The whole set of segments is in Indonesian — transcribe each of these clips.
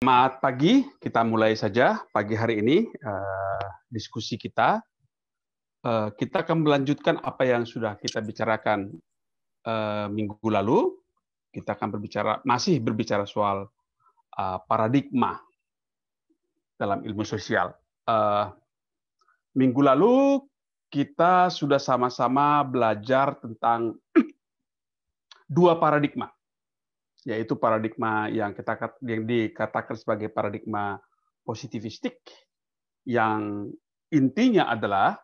Selamat pagi, kita mulai saja pagi hari ini diskusi kita. Kita akan melanjutkan apa yang sudah kita bicarakan minggu lalu. Kita akan masih berbicara soal paradigma dalam ilmu sosial. Minggu lalu kita sudah sama-sama belajar tentang dua paradigma, yaitu paradigma yang dikatakan sebagai paradigma positivistik, yang intinya adalah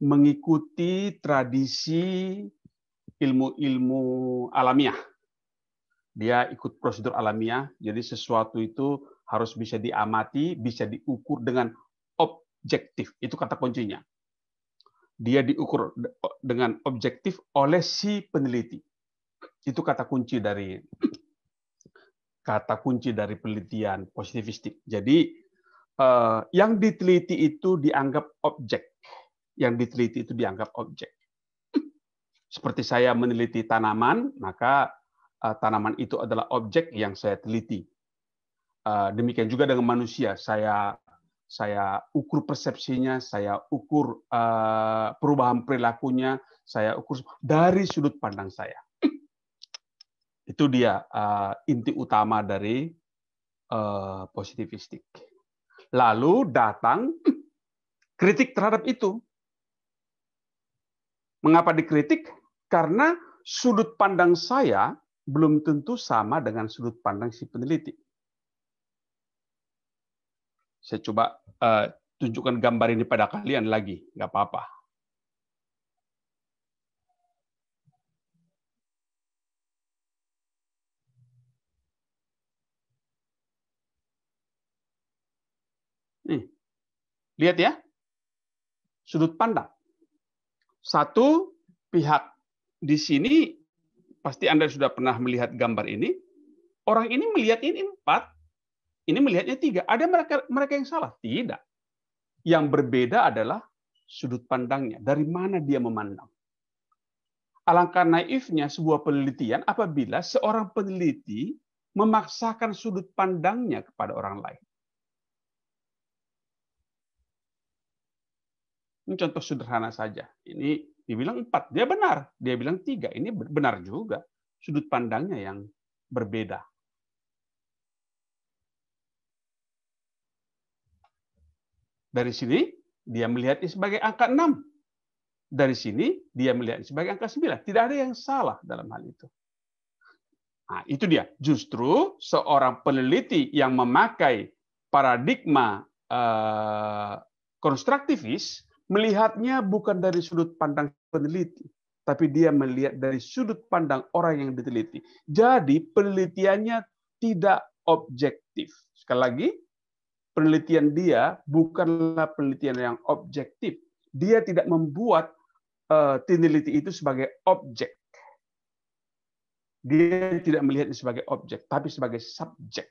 mengikuti tradisi ilmu-ilmu alamiah. Dia ikut prosedur alamiah, jadi sesuatu itu harus bisa diamati, bisa diukur dengan objektif. Itu kata kuncinya. Dia diukur dengan objektif oleh si peneliti. Itu kata kunci dari penelitian positivistik. Jadi yang diteliti itu dianggap objek. Seperti saya meneliti tanaman, maka tanaman itu adalah objek yang saya teliti. Demikian juga dengan manusia. Saya ukur persepsinya, saya ukur perubahan perilakunya, saya ukur dari sudut pandang saya. Itu dia inti utama dari positivistik. Lalu datang kritik terhadap itu. Mengapa dikritik? Karena sudut pandang saya belum tentu sama dengan sudut pandang si peneliti. Saya coba tunjukkan gambar ini pada kalian lagi, nggak apa-apa. Nih, lihat ya, sudut pandang. Satu pihak di sini, pasti Anda sudah pernah melihat gambar ini. Orang ini melihat ini 4, ini melihatnya 3. Ada mereka yang salah? Tidak. Yang berbeda adalah sudut pandangnya. Dari mana dia memandang? Alangkah naifnya sebuah penelitian apabila seorang peneliti memaksakan sudut pandangnya kepada orang lain. Ini contoh sederhana saja. Ini dibilang 4, dia benar. Dia bilang 3, ini benar juga. Sudut pandangnya yang berbeda. Dari sini, dia melihatnya sebagai angka 6. Dari sini, dia melihatnya sebagai angka 9. Tidak ada yang salah dalam hal itu. Nah, itu dia. Justru seorang peneliti yang memakai paradigma konstruktivis, melihatnya bukan dari sudut pandang peneliti, tapi dia melihat dari sudut pandang orang yang diteliti. Jadi penelitiannya tidak objektif. Sekali lagi, penelitian dia bukanlah penelitian yang objektif. Dia tidak membuat peneliti itu sebagai objek. Dia tidak melihatnya sebagai objek, tapi sebagai subjek.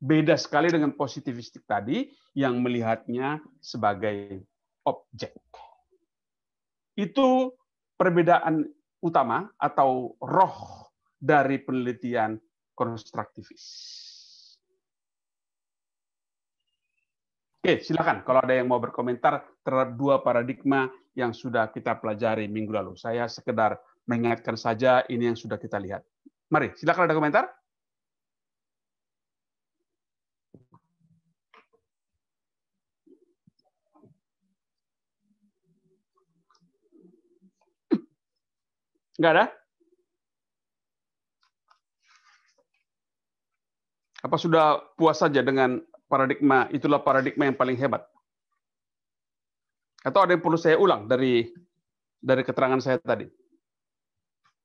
Beda sekali dengan positivistik tadi yang melihatnya sebagai objek. Itu perbedaan utama atau roh dari penelitian konstruktivis. Oke, silakan kalau ada yang mau berkomentar terhadap dua paradigma yang sudah kita pelajari minggu lalu. Saya sekedar mengingatkan saja ini yang sudah kita lihat. Mari, silakan ada komentar. Enggak ada? Apa sudah puas saja dengan paradigma, itulah paradigma yang paling hebat? Atau ada yang perlu saya ulang dari keterangan saya tadi?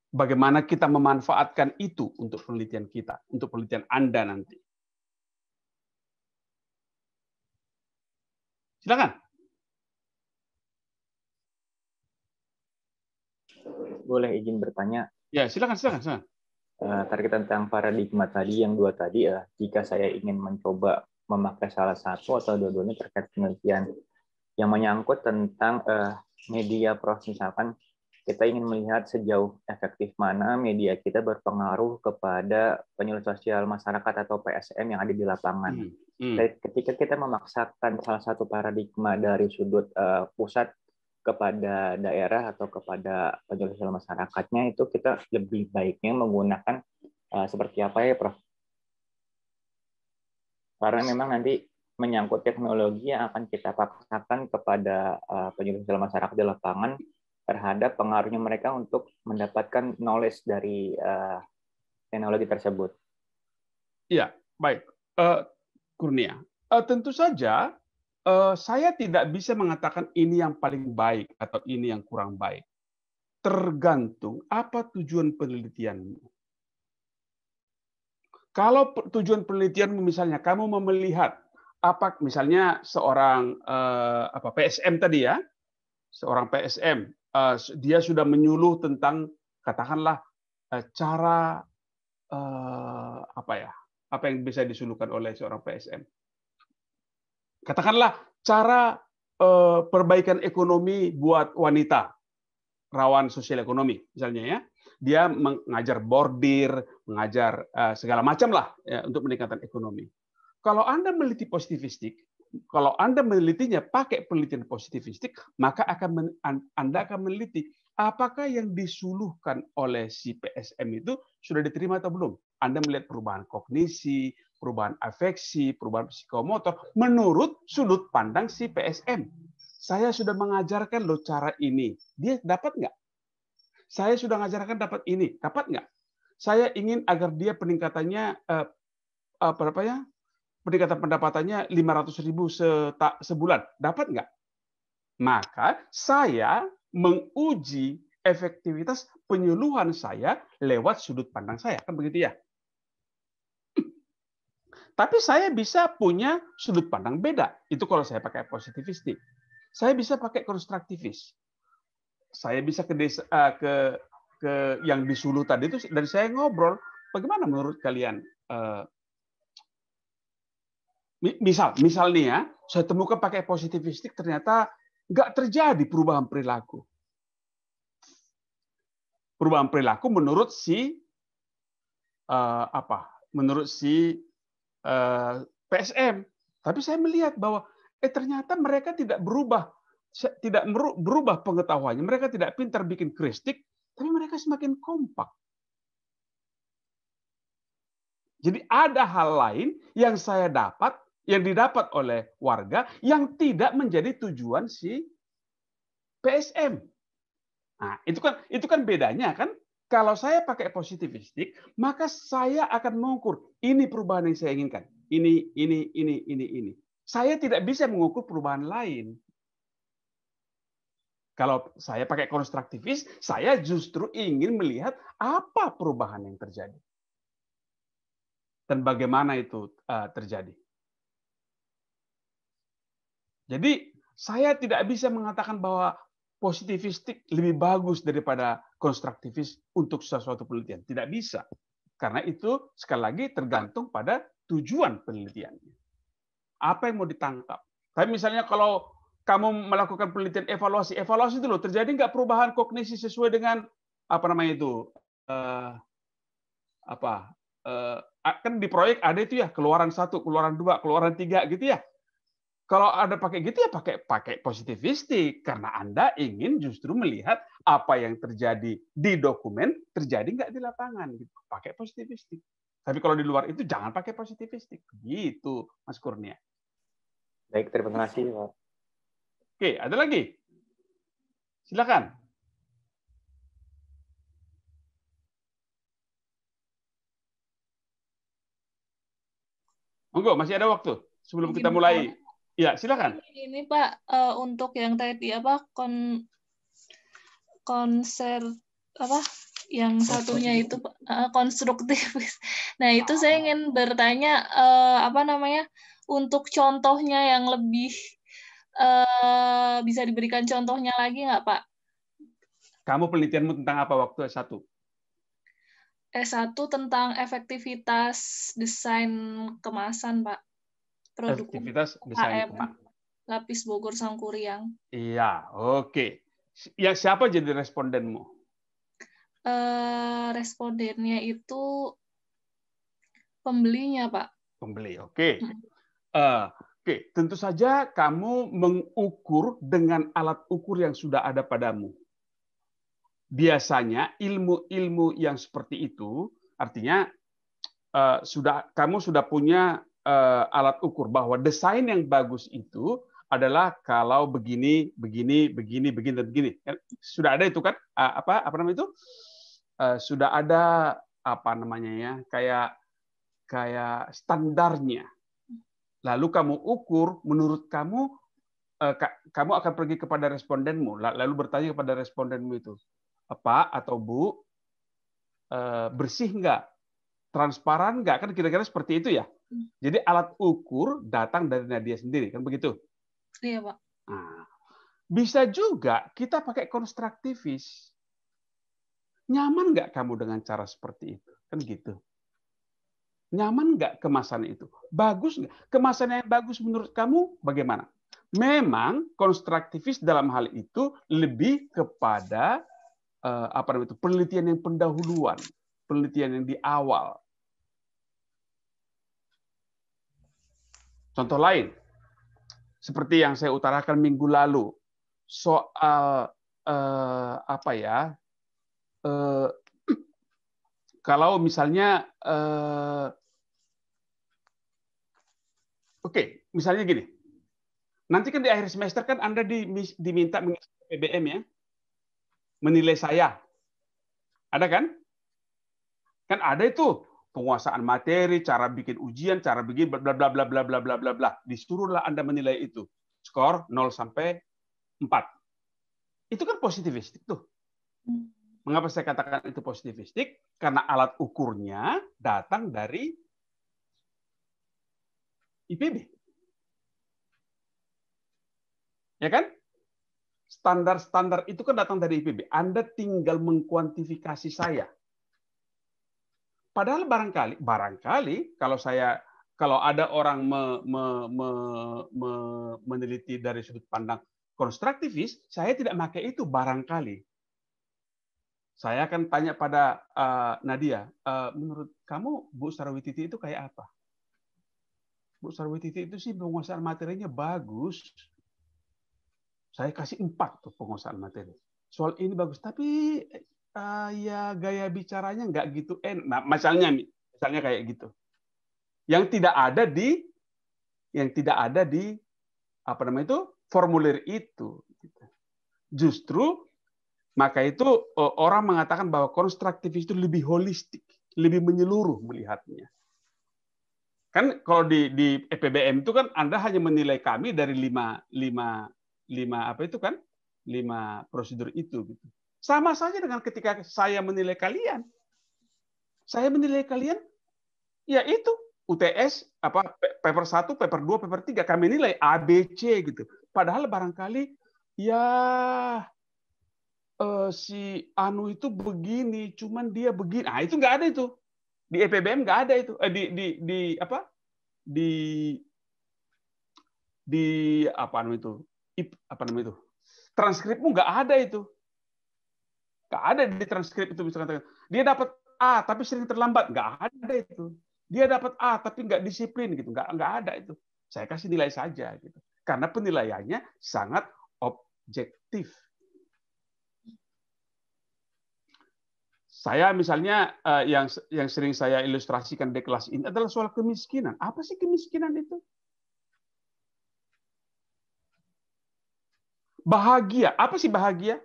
Bagaimana kita memanfaatkan itu untuk penelitian kita, untuk penelitian Anda nanti? Silakan. Boleh izin bertanya? Ya, silakan. Terkait tentang paradigma tadi, yang 2 tadi, jika saya ingin mencoba memakai salah satu atau dua-duanya terkait penelitian yang menyangkut tentang media proses, misalkan kita ingin melihat sejauh efektif mana media kita berpengaruh kepada penyuluh sosial masyarakat atau PSM yang ada di lapangan. Ketika kita memaksakan salah satu paradigma dari sudut pusat kepada daerah atau kepada penyuluh sosial masyarakatnya, itu kita lebih baiknya menggunakan seperti apa ya, Prof? Karena memang nanti menyangkut teknologi yang akan kita paksakan kepada penyuluh sosial masyarakat di lapangan terhadap pengaruhnya mereka untuk mendapatkan knowledge dari teknologi tersebut. Iya, baik. Kurnia, tentu saja saya tidak bisa mengatakan ini yang paling baik atau ini yang kurang baik. Tergantung apa tujuan penelitianmu. Kalau tujuan penelitianmu misalnya kamu mau melihat apa, misalnya seorang PSM tadi ya, seorang PSM, dia sudah menyuluh tentang katakanlah cara apa yang bisa disuluhkan oleh seorang PSM. Katakanlah cara perbaikan ekonomi buat wanita rawan sosial ekonomi misalnya ya. Dia mengajar bordir, mengajar segala macam lah ya, untuk meningkatkan ekonomi. Kalau Anda meneliti positivistik, kalau Anda menelitinya pakai penelitian positivistik, maka Anda akan meneliti apakah yang disuluhkan oleh si PSM itu sudah diterima atau belum. Anda melihat perubahan kognisi, perubahan afeksi, perubahan psikomotor menurut sudut pandang si PSM. Saya sudah mengajarkan loh cara ini, dia dapat nggak? Saya sudah mengajarkan dapat ini, dapat nggak? Saya ingin agar dia peningkatannya peningkatan pendapatannya 500.000 sebulan, dapat nggak? Maka saya menguji efektivitas penyuluhan saya lewat sudut pandang saya, kan begitu ya? Tapi saya bisa punya sudut pandang beda. Itu kalau saya pakai positivistik. Saya bisa pakai konstruktivis. Saya bisa ke yang disuluh tadi itu, dan saya ngobrol, bagaimana menurut kalian? Misal nih ya, saya temukan pakai positivistik ternyata nggak terjadi perubahan perilaku. Perubahan perilaku menurut si PSM. Tapi saya melihat bahwa ternyata mereka tidak berubah pengetahuannya. Mereka tidak pintar bikin kristik, tapi mereka semakin kompak. Jadi ada hal lain yang yang didapat oleh warga yang tidak menjadi tujuan si PSM. Nah, itu kan bedanya kan. Kalau saya pakai positivistik, maka saya akan mengukur ini perubahan yang saya inginkan. Ini. Saya tidak bisa mengukur perubahan lain. Kalau saya pakai konstruktivis, saya justru ingin melihat apa perubahan yang terjadi. Dan bagaimana itu terjadi. Jadi, saya tidak bisa mengatakan bahwa positivistik lebih bagus daripada konstruktivis untuk sesuatu penelitian. Tidak bisa. Karena itu, sekali lagi, tergantung pada tujuan penelitiannya. Apa yang mau ditangkap. Tapi misalnya kalau kamu melakukan penelitian evaluasi itu loh, terjadi nggak perubahan kognisi sesuai dengan kan di proyek ada itu ya, keluaran 1, keluaran 2, keluaran 3 gitu ya. Kalau ada pakai gitu ya pakai positivistik, karena Anda ingin justru melihat apa yang terjadi di dokumen terjadi nggak di lapangan gitu. Pakai positivistik. Tapi kalau di luar itu jangan pakai positivistik. Gitu, Mas Kurnia. Baik, terima kasih, Pak. Oke, ada lagi? Silakan. Monggo, masih ada waktu sebelum kita mulai. Ya, silakan. Ini Pak, untuk yang tadi konser yang satunya itu konstruktivis. Nah, itu saya ingin bertanya untuk contohnya yang lebih bisa diberikan contohnya lagi nggak, Pak? Kamu penelitianmu tentang apa waktu S1? S1 tentang efektivitas desain kemasan, Pak. Efektivitas desain kemasan. Lapis Bogor Sangkuriang. Iya, oke. Ya, siapa jadi respondenmu? Respondennya itu pembelinya, Pak. Pembeli, oke. Oke, tentu saja kamu mengukur dengan alat ukur yang sudah ada padamu. Biasanya ilmu-ilmu yang seperti itu, artinya kamu sudah punya alat ukur bahwa desain yang bagus itu adalah kalau begini, begini, begini, begini, dan begini. Sudah ada itu kan? Apa namanya itu? Sudah ada apa namanya ya? Kayak standarnya. Lalu kamu ukur, menurut kamu, kamu akan pergi kepada respondenmu, lalu bertanya kepada respondenmu itu, Pak atau Bu, bersih nggak? Transparan nggak? Kan kira-kira seperti itu ya. Jadi alat ukur datang dari Nadia sendiri, kan begitu? Iya, Pak. Nah, bisa juga kita pakai konstruktivis. Nyaman nggak kamu dengan cara seperti itu? Kan gitu. Nyaman nggak kemasan itu? Bagus nggak? Kemasan yang bagus menurut kamu bagaimana? Memang konstruktivis dalam hal itu lebih kepada penelitian yang pendahuluan, penelitian yang di awal. Contoh lain, seperti yang saya utarakan minggu lalu, soal kalau misalnya misalnya gini, nanti kan di akhir semester kan Anda diminta mengisi PBM ya, menilai saya, ada kan? Kan ada itu penguasaan materi, cara bikin ujian, cara bikin bla bla bla bla bla bla bla bla. Disuruhlah Anda menilai itu, skor 0 sampai 4. Itu kan positivistik tuh. Mengapa saya katakan itu positivistik? Karena alat ukurnya datang dari IPB. Ya kan? Standar-standar itu kan datang dari IPB. Anda tinggal mengkuantifikasi saya. Padahal barangkali kalau ada orang meneliti dari sudut pandang konstruktivis, saya tidak pakai itu barangkali. Saya akan tanya pada Nadia, menurut kamu Bu Sarwititi itu kayak apa? Bu Sarwititi itu sih penguasaan materinya bagus. Saya kasih 4 tuh penguasaan materi. Soal ini bagus, tapi ya gaya bicaranya nggak gitu enak. Nah, misalnya kayak gitu. Yang tidak ada di apa namanya itu formulir itu. Justru maka itu orang mengatakan bahwa konstruktivis itu lebih holistik, lebih menyeluruh melihatnya. Kan kalau di EPBM itu kan Anda hanya menilai kami dari 5 prosedur itu. Gitu. Sama saja dengan ketika saya menilai kalian. Saya menilai kalian, ya itu UTS, paper 1, paper 2, paper 3 kami nilai A, B, C gitu. Padahal barangkali ya si Anu itu begini, cuman dia begini. Ah itu nggak ada itu di EPBM nggak ada itu. Apa namanya itu? Transkripmu nggak ada itu. Nggak ada di transkrip itu misalkan dia dapat A tapi sering terlambat, nggak ada itu. Dia dapat A tapi nggak disiplin gitu, nggak ada itu. Saya kasih nilai saja gitu. Karena penilaiannya sangat objektif. Saya misalnya yang sering saya ilustrasikan di kelas ini adalah soal kemiskinan. Apa sih kemiskinan itu? Bahagia. Apa sih bahagia?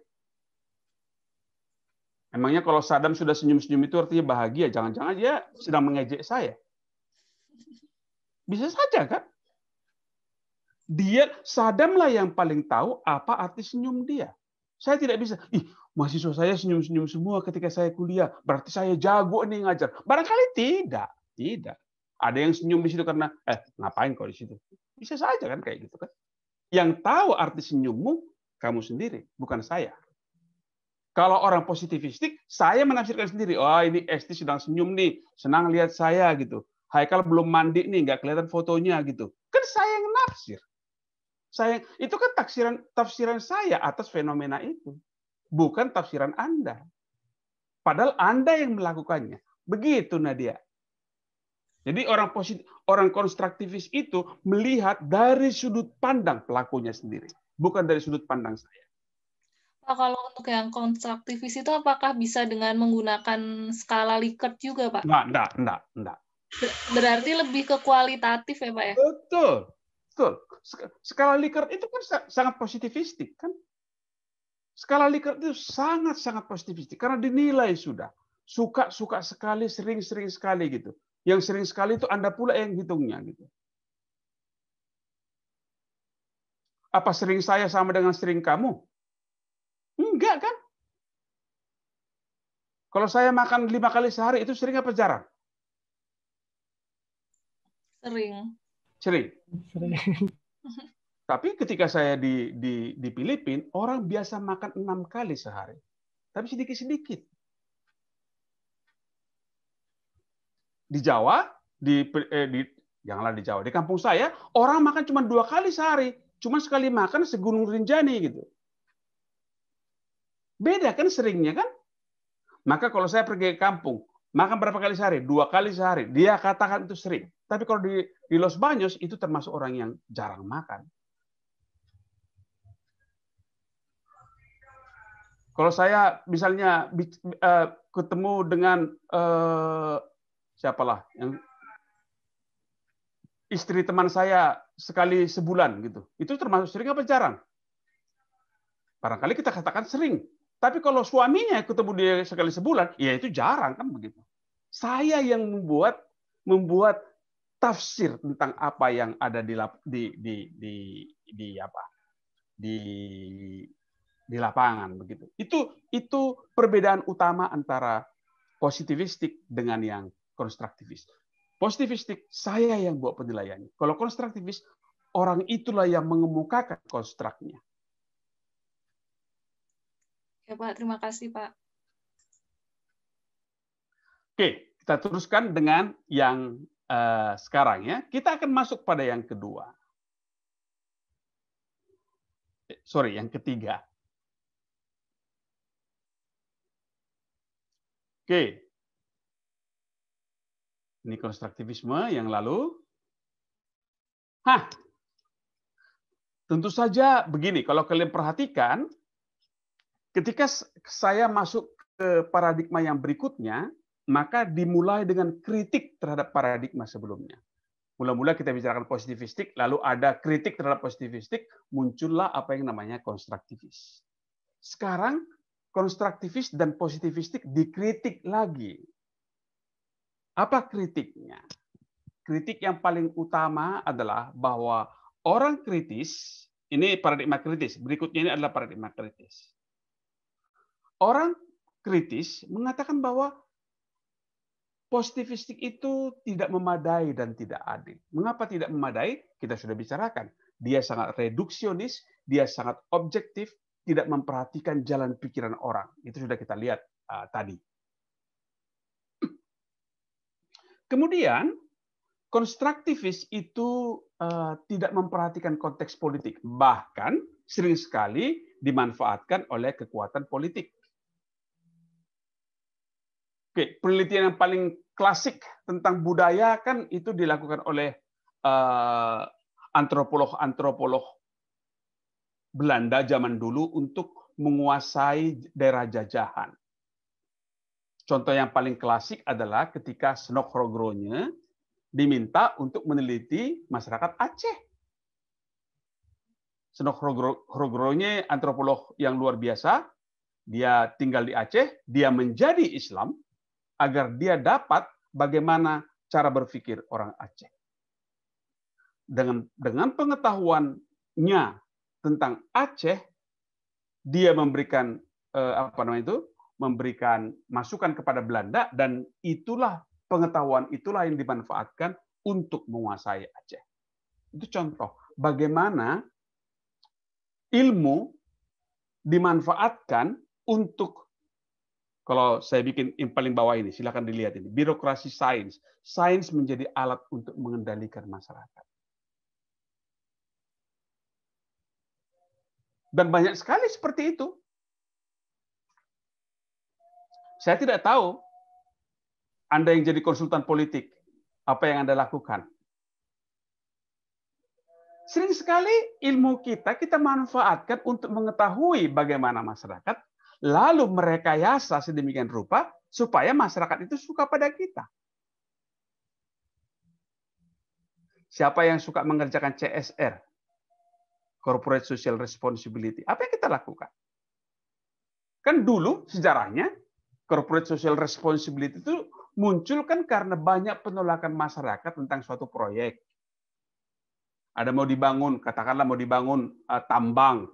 Emangnya kalau Saddam sudah senyum-senyum itu artinya bahagia? Jangan-jangan dia sedang mengejek saya. Bisa saja kan? Saddamlah yang paling tahu apa arti senyum dia. Saya tidak bisa. Mahasiswa saya senyum-senyum semua ketika saya kuliah. Berarti saya jago nih ngajar. Barangkali tidak. Tidak. Ada yang senyum di situ karena, ngapain kau di situ? Bisa saja kan kayak gitu kan. Yang tahu arti senyummu, kamu sendiri, bukan saya. Kalau orang positivistik, saya menafsirkan sendiri. Oh, ini Esti sedang senyum nih. Senang lihat saya gitu. Haikal belum mandi nih, nggak kelihatan fotonya gitu. Kan saya yang nafsir. Itu kan tafsiran saya atas fenomena itu, bukan tafsiran Anda. Padahal Anda yang melakukannya. Begitu, Nadia. Jadi orang konstruktivis itu melihat dari sudut pandang pelakunya sendiri, bukan dari sudut pandang saya. Pak, kalau untuk yang konstruktivis itu apakah bisa dengan menggunakan skala Likert juga, Pak? Enggak. Berarti lebih ke kualitatif ya, Pak ya? Betul. Skala Likert itu kan sangat positivistik, kan? Skala Likert itu sangat positivistik karena dinilai sudah suka sekali, sering sekali gitu. Yang sering sekali itu Anda pula yang hitungnya gitu. Apa sering saya sama dengan sering kamu? Enggak kan? Kalau saya makan 5 kali sehari itu sering apa jarang? Sering. Tapi ketika saya di Filipina, orang biasa makan 6 kali sehari. Tapi sedikit-sedikit. Di Jawa, janganlah di Jawa, di kampung saya, orang makan cuma 2 kali sehari. Cuma sekali makan segunung Rinjani gitu. Beda kan seringnya kan? Maka kalau saya pergi ke kampung, makan berapa kali sehari? 2 kali sehari. Dia katakan itu sering. Tapi kalau di Los Baños, itu termasuk orang yang jarang makan. Kalau saya misalnya ketemu dengan siapalah yang istri teman saya sekali sebulan gitu, itu termasuk sering apa jarang? Barangkali kita katakan sering. Tapi kalau suaminya ketemu dia sekali sebulan, ya itu jarang kan begitu. Saya yang membuat tafsir tentang apa yang ada di lapangan begitu. Itu perbedaan utama antara positivistik dengan yang konstruktivis. Positivistik saya yang buat penilaiannya. Kalau konstruktivis orang itulah yang mengemukakan konstruknya. Ya Pak, terima kasih Pak. Oke, kita teruskan dengan yang sekarang ya. Kita akan masuk pada yang kedua. Yang ketiga. Oke. Ini konstruktivisme yang lalu. Tentu saja begini, kalau kalian perhatikan, ketika saya masuk ke paradigma yang berikutnya, maka dimulai dengan kritik terhadap paradigma sebelumnya. Mula-mula kita bicarakan positivistik, lalu ada kritik terhadap positivistik, muncullah apa yang namanya konstruktivis. Sekarang konstruktivis dan positivistik dikritik lagi. Apa kritiknya? Kritik yang paling utama adalah bahwa orang kritis, ini paradigma kritis, berikutnya ini adalah paradigma kritis. Orang kritis mengatakan bahwa positivistik itu tidak memadai dan tidak adil. Mengapa tidak memadai? Kita sudah bicarakan. Dia sangat reduksionis, dia sangat objektif, tidak memperhatikan jalan pikiran orang. Itu sudah kita lihat tadi. Kemudian, konstruktivis itu tidak memperhatikan konteks politik. Bahkan sering sekali dimanfaatkan oleh kekuatan politik. Oke, penelitian yang paling klasik tentang budaya kan itu dilakukan oleh antropolog Belanda zaman dulu untuk menguasai daerah jajahan. Contoh yang paling klasik adalah ketika Snok-Rogroene diminta untuk meneliti masyarakat Aceh. Snok-Rogroene antropolog yang luar biasa, dia tinggal di Aceh, dia menjadi Islam, agar dia dapat bagaimana cara berpikir orang Aceh. Dengan pengetahuannya tentang Aceh, dia memberikan memberikan masukan kepada Belanda, dan pengetahuan itulah yang dimanfaatkan untuk menguasai Aceh. Itu contoh bagaimana ilmu dimanfaatkan untuk, kalau saya bikin yang paling bawah ini, silakan dilihat ini. Birokrasi sains. Sains menjadi alat untuk mengendalikan masyarakat. Dan banyak sekali seperti itu. Saya tidak tahu Anda yang jadi konsultan politik, apa yang Anda lakukan. Sering sekali ilmu kita manfaatkan untuk mengetahui bagaimana masyarakat, lalu merekayasa sedemikian rupa supaya masyarakat itu suka pada kita. Siapa yang suka mengerjakan CSR? Corporate Social Responsibility. Apa yang kita lakukan? Kan dulu sejarahnya Corporate Social Responsibility itu muncul kan karena banyak penolakan masyarakat tentang suatu proyek. Ada mau dibangun, katakanlah mau dibangun tambang.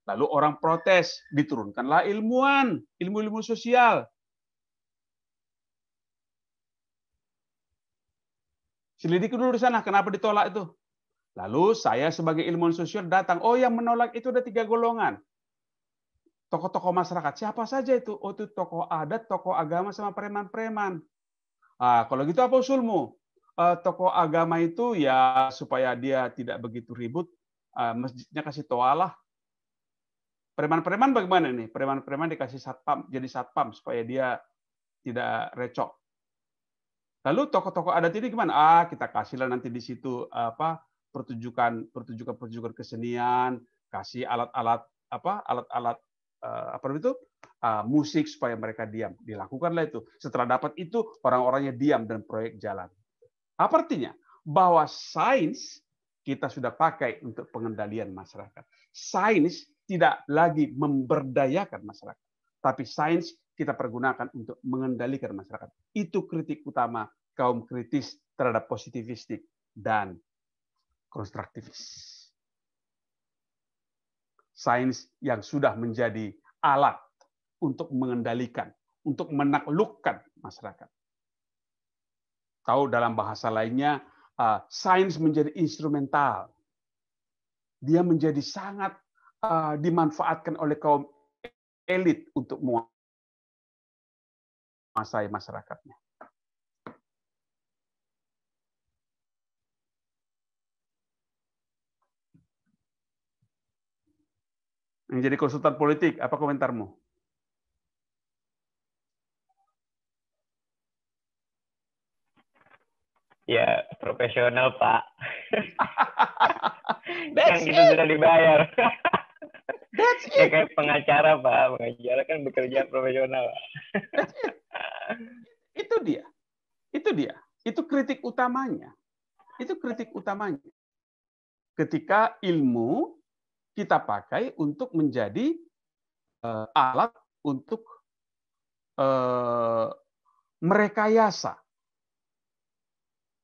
Lalu orang protes, diturunkanlah ilmuwan, ilmu-ilmu sosial. Selidiki dulu di sana, kenapa ditolak itu? Lalu saya sebagai ilmuwan sosial datang, oh yang menolak itu ada 3 golongan. Tokoh-tokoh masyarakat, siapa saja itu? Oh itu tokoh adat, tokoh agama, sama preman-preman. Kalau gitu apa usulmu? Tokoh agama itu ya supaya dia tidak begitu ribut, masjidnya kasih toalah. Preman-preman bagaimana nih? Preman-preman dikasih satpam, jadi satpam supaya dia tidak recok. Lalu tokoh-tokoh adat ini gimana? Kita kasihlah nanti di situ pertunjukan kesenian, kasih alat-alat musik supaya mereka diam. Dilakukanlah itu. Setelah dapat itu orang-orangnya diam dan proyek jalan. Apa artinya? Bahwa sains kita sudah pakai untuk pengendalian masyarakat. Sains tidak lagi memberdayakan masyarakat, tapi sains kita pergunakan untuk mengendalikan masyarakat. Itu kritik utama kaum kritis terhadap positivistik dan konstruktivis. Sains yang sudah menjadi alat untuk mengendalikan, untuk menaklukkan masyarakat. Tahu dalam bahasa lainnya, sains menjadi instrumental. Dia menjadi sangat dimanfaatkan oleh kaum elit untuk menguasai masyarakatnya. Yang jadi konsultan politik, apa komentarmu? Ya, profesional, Pak. Kan kita sudah dibayar. That's Ya it. kayak pengacara, Pak. Pengacara kan bekerja profesional. Itu dia. Itu kritik utamanya. Ketika ilmu kita pakai untuk menjadi alat untuk merekayasa.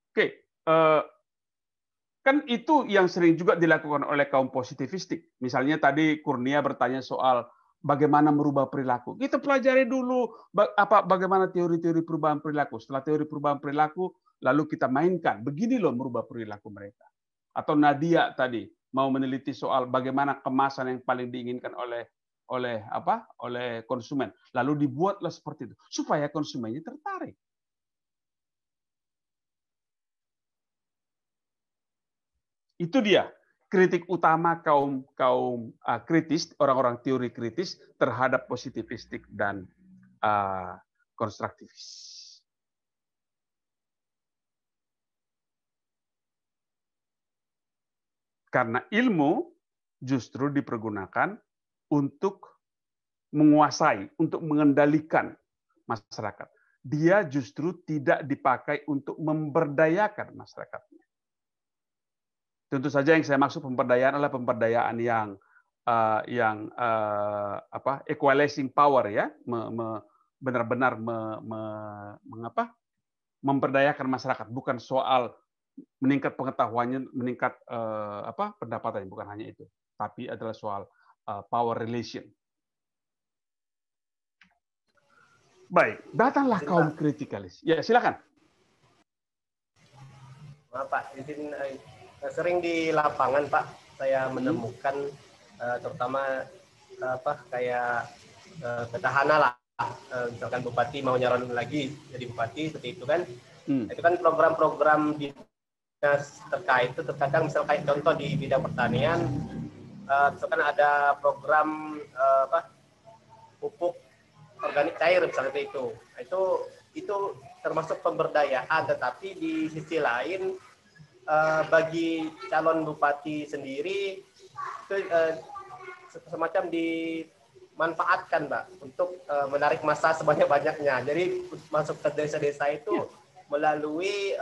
Oke, kan itu yang sering juga dilakukan oleh kaum positivistik. Misalnya tadi Kurnia bertanya soal bagaimana merubah perilaku. Kita pelajari dulu bagaimana teori-teori perubahan perilaku. Setelah teori perubahan perilaku, lalu kita mainkan. Begini loh merubah perilaku mereka. Atau Nadia tadi mau meneliti soal bagaimana kemasan yang paling diinginkan oleh konsumen. Lalu dibuatlah seperti itu supaya konsumennya tertarik. Itu dia kritik utama kaum kritis, orang-orang teori kritis terhadap positivistik dan konstruktivis. Karena ilmu justru dipergunakan untuk menguasai, untuk mengendalikan masyarakat. Dia justru tidak dipakai untuk memberdayakan masyarakatnya. Tentu saja yang saya maksud pemberdayaan adalah pemberdayaan yang equalizing power ya, benar-benar memberdayakan masyarakat, bukan soal meningkat pengetahuannya, meningkat pendapatannya, bukan hanya itu, tapi adalah soal power relation. Baik, datanglah kaum kritikalis. Ya, silakan. Pak, izin sering di lapangan Pak saya menemukan terutama kayak petahana lah, misalkan bupati mau nyalon lagi jadi bupati seperti itu kan. Itu kan program-program dinas terkait itu terkadang misalkan contoh di bidang pertanian misalkan ada program pupuk organik cair misalnya itu termasuk pemberdayaan, tetapi di sisi lain bagi calon bupati sendiri itu semacam dimanfaatkan, Mbak, untuk menarik massa sebanyak-banyaknya. Jadi masuk ke desa-desa itu melalui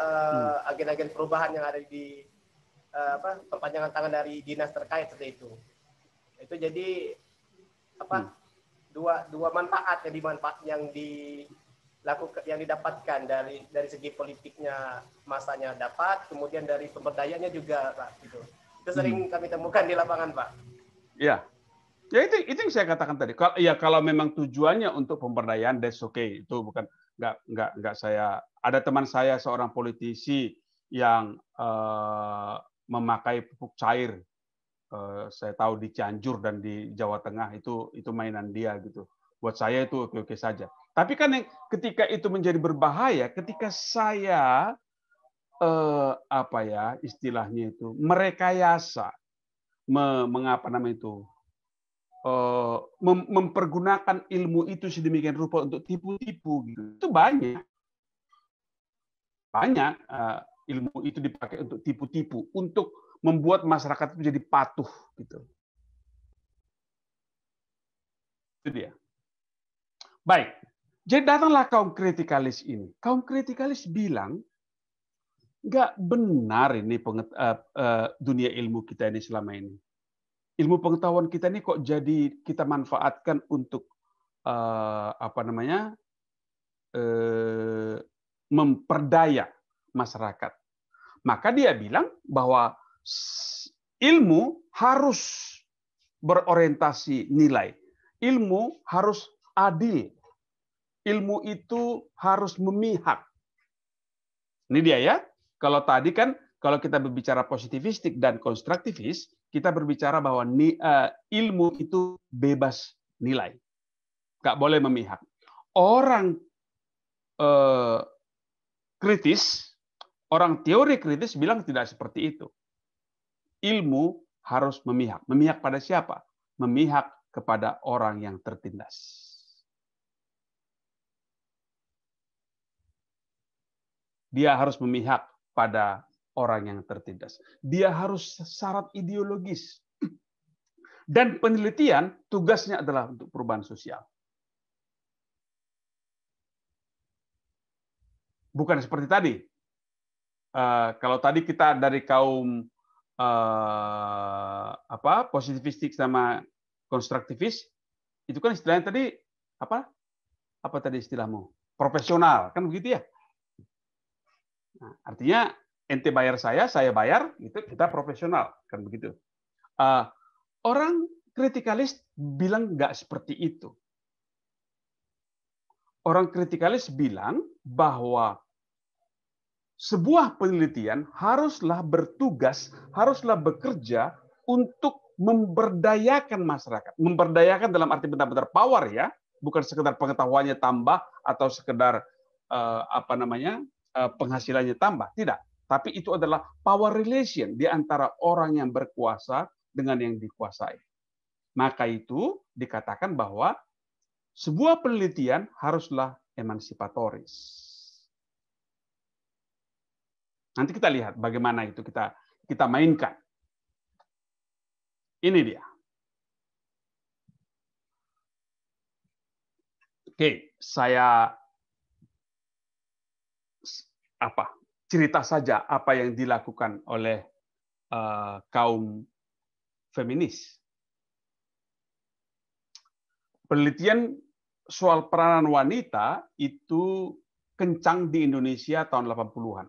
agen-agen perubahan yang ada di perpanjangan tangan dari dinas terkait seperti itu. Itu jadi dua manfaat yang didapatkan dari segi politiknya, masanya dapat, kemudian dari pemberdayaannya juga, Pak. Gitu. Itu sering kami temukan di lapangan, Pak. Ya, ya itu yang saya katakan tadi. Kalau memang tujuannya untuk pemberdayaan, that's okay. Itu bukan nggak saya. Ada teman saya seorang politisi yang memakai pupuk cair. Saya tahu di Cianjur dan di Jawa Tengah itu mainan dia gitu. Buat saya itu oke-oke saja. Tapi kan ketika itu menjadi berbahaya, ketika saya istilahnya itu merekayasa, mengapa namanya itu, mempergunakan ilmu itu sedemikian rupa untuk tipu-tipu gitu. Itu banyak ilmu itu dipakai untuk tipu-tipu, untuk membuat masyarakat itu jadi patuh gitu. Itu dia. Baik. Jadi datanglah kaum kritikalis ini. Kaum kritikalis bilang nggak benar ini dunia ilmu kita ini selama ini. Ilmu pengetahuan kita ini kok jadi kita manfaatkan untuk memperdaya masyarakat. Maka dia bilang bahwa ilmu harus berorientasi nilai. Ilmu harus adil. Ilmu itu harus memihak. Ini dia ya. Kalau tadi kan, kalau kita berbicara positivistik dan konstruktivis, kita berbicara bahwa ilmu itu bebas nilai. Nggak boleh memihak. Orang kritis, orang teori kritis bilang tidak seperti itu. Ilmu harus memihak. Memihak pada siapa? Memihak kepada orang yang tertindas. Dia harus memihak pada orang yang tertindas. Dia harus syarat ideologis. Dan penelitian tugasnya adalah untuk perubahan sosial. Bukan seperti tadi. Kalau tadi kita dari kaum positivistik sama konstruktivis, itu kan istilahnya tadi apa tadi istilahmu? Profesional, kan begitu ya? Nah, artinya ente bayar saya bayar, itu kita profesional, kan begitu. Orang kritikalis bilang nggak seperti itu. Orang kritikalis bilang bahwa sebuah penelitian haruslah bertugas, haruslah bekerja untuk memberdayakan masyarakat. Memberdayakan dalam arti benar-benar power ya, bukan sekedar pengetahuannya tambah atau sekedar penghasilannya tambah, tidak. Tapi itu adalah power relation di antara orang yang berkuasa dengan yang dikuasai. Maka itu dikatakan bahwa sebuah penelitian haruslah emansipatoris. Nanti kita lihat bagaimana itu kita mainkan. Ini dia. Oke, saya cerita saja apa yang dilakukan oleh kaum feminis. Penelitian soal peranan wanita itu kencang di Indonesia tahun 80-an.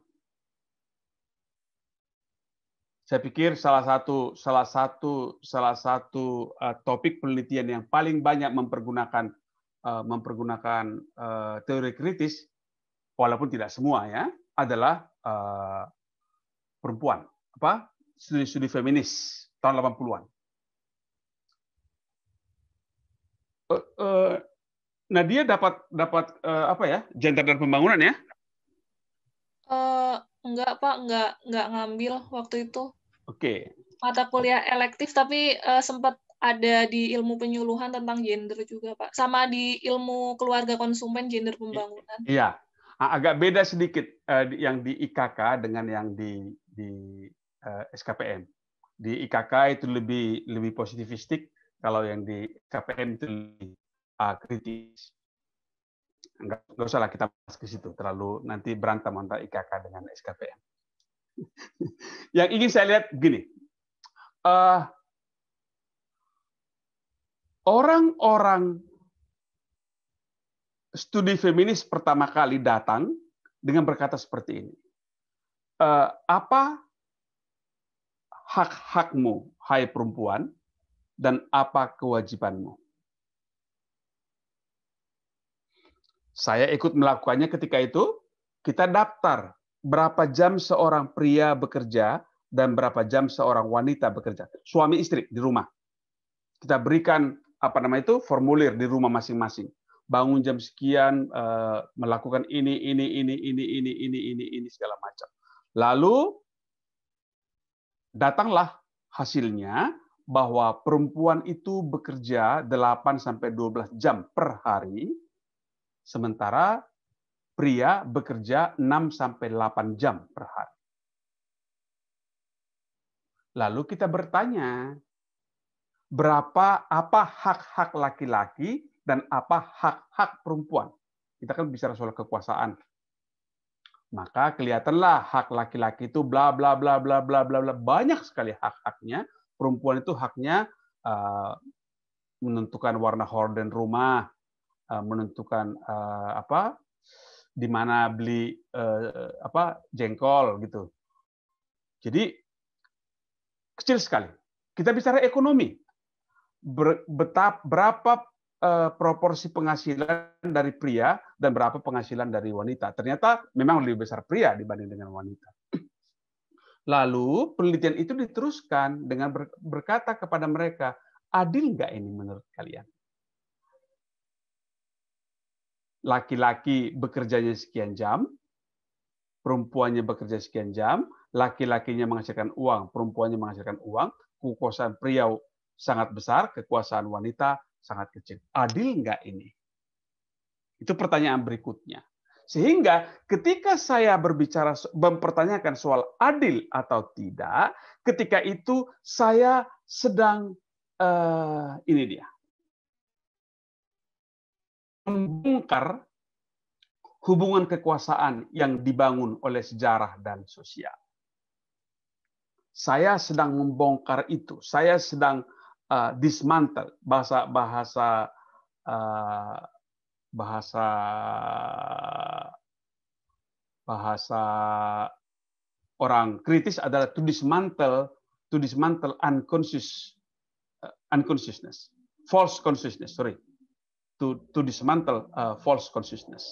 Saya pikir salah satu topik penelitian yang paling banyak mempergunakan teori kritis, walaupun tidak semua ya, adalah perempuan. Studi-studi feminis tahun 80-an. Nadia dapat gender dan pembangunan ya? Enggak Pak, enggak ngambil waktu itu. Oke. mata kuliah elektif, tapi sempat ada di ilmu penyuluhan tentang gender juga, Pak. Sama di ilmu keluarga konsumen, gender pembangunan. Iya, agak beda sedikit yang di IKK dengan yang di SKPM. Di IKK itu lebih positivistik, kalau yang di SKPM itu lebih kritis. Nggak usah lah kita bahas ke situ, terlalu nanti berantem antara IKK dengan SKPM. Yang ingin saya lihat gini, orang-orang studi feminis pertama kali datang dengan berkata seperti ini, apa hak-hakmu, hai perempuan, dan apa kewajibanmu? Saya ikut melakukannya ketika itu. Kita daftar berapa jam seorang pria bekerja dan berapa jam seorang wanita bekerja, suami istri di rumah. Kita berikan formulir di rumah masing-masing. Bangun jam sekian, melakukan ini segala macam. Lalu datanglah hasilnya bahwa perempuan itu bekerja 8-12 jam per hari, sementara pria bekerja 6-8 jam per hari. Lalu kita bertanya, apa hak-hak laki-laki dan apa hak-hak perempuan? Kita kan bicara soal kekuasaan. Maka kelihatanlah hak laki-laki itu bla bla bla bla bla bla bla, banyak sekali hak-haknya. Perempuan itu haknya menentukan warna horden rumah, menentukan di mana beli jengkol gitu. Jadi kecil sekali. Kita bicara ekonomi. Berapa proporsi penghasilan dari pria dan berapa penghasilan dari wanita. Ternyata memang lebih besar pria dibanding dengan wanita. Lalu penelitian itu diteruskan dengan berkata kepada mereka, adil nggak ini menurut kalian? Laki-laki bekerjanya sekian jam, perempuannya bekerja sekian jam, laki-lakinya menghasilkan uang, perempuannya menghasilkan uang, kekuasaan pria sangat besar, kekuasaan wanita sangat kecil. Adil nggak ini? Itu pertanyaan berikutnya. Sehingga ketika saya mempertanyakan soal adil atau tidak, ketika itu saya sedang ini dia, membongkar hubungan kekuasaan yang dibangun oleh sejarah dan sosial. Saya sedang membongkar itu. Saya sedang dismantle, bahasa orang kritis adalah to dismantle unconsciousness, false consciousness, sorry. To dismantle false consciousness,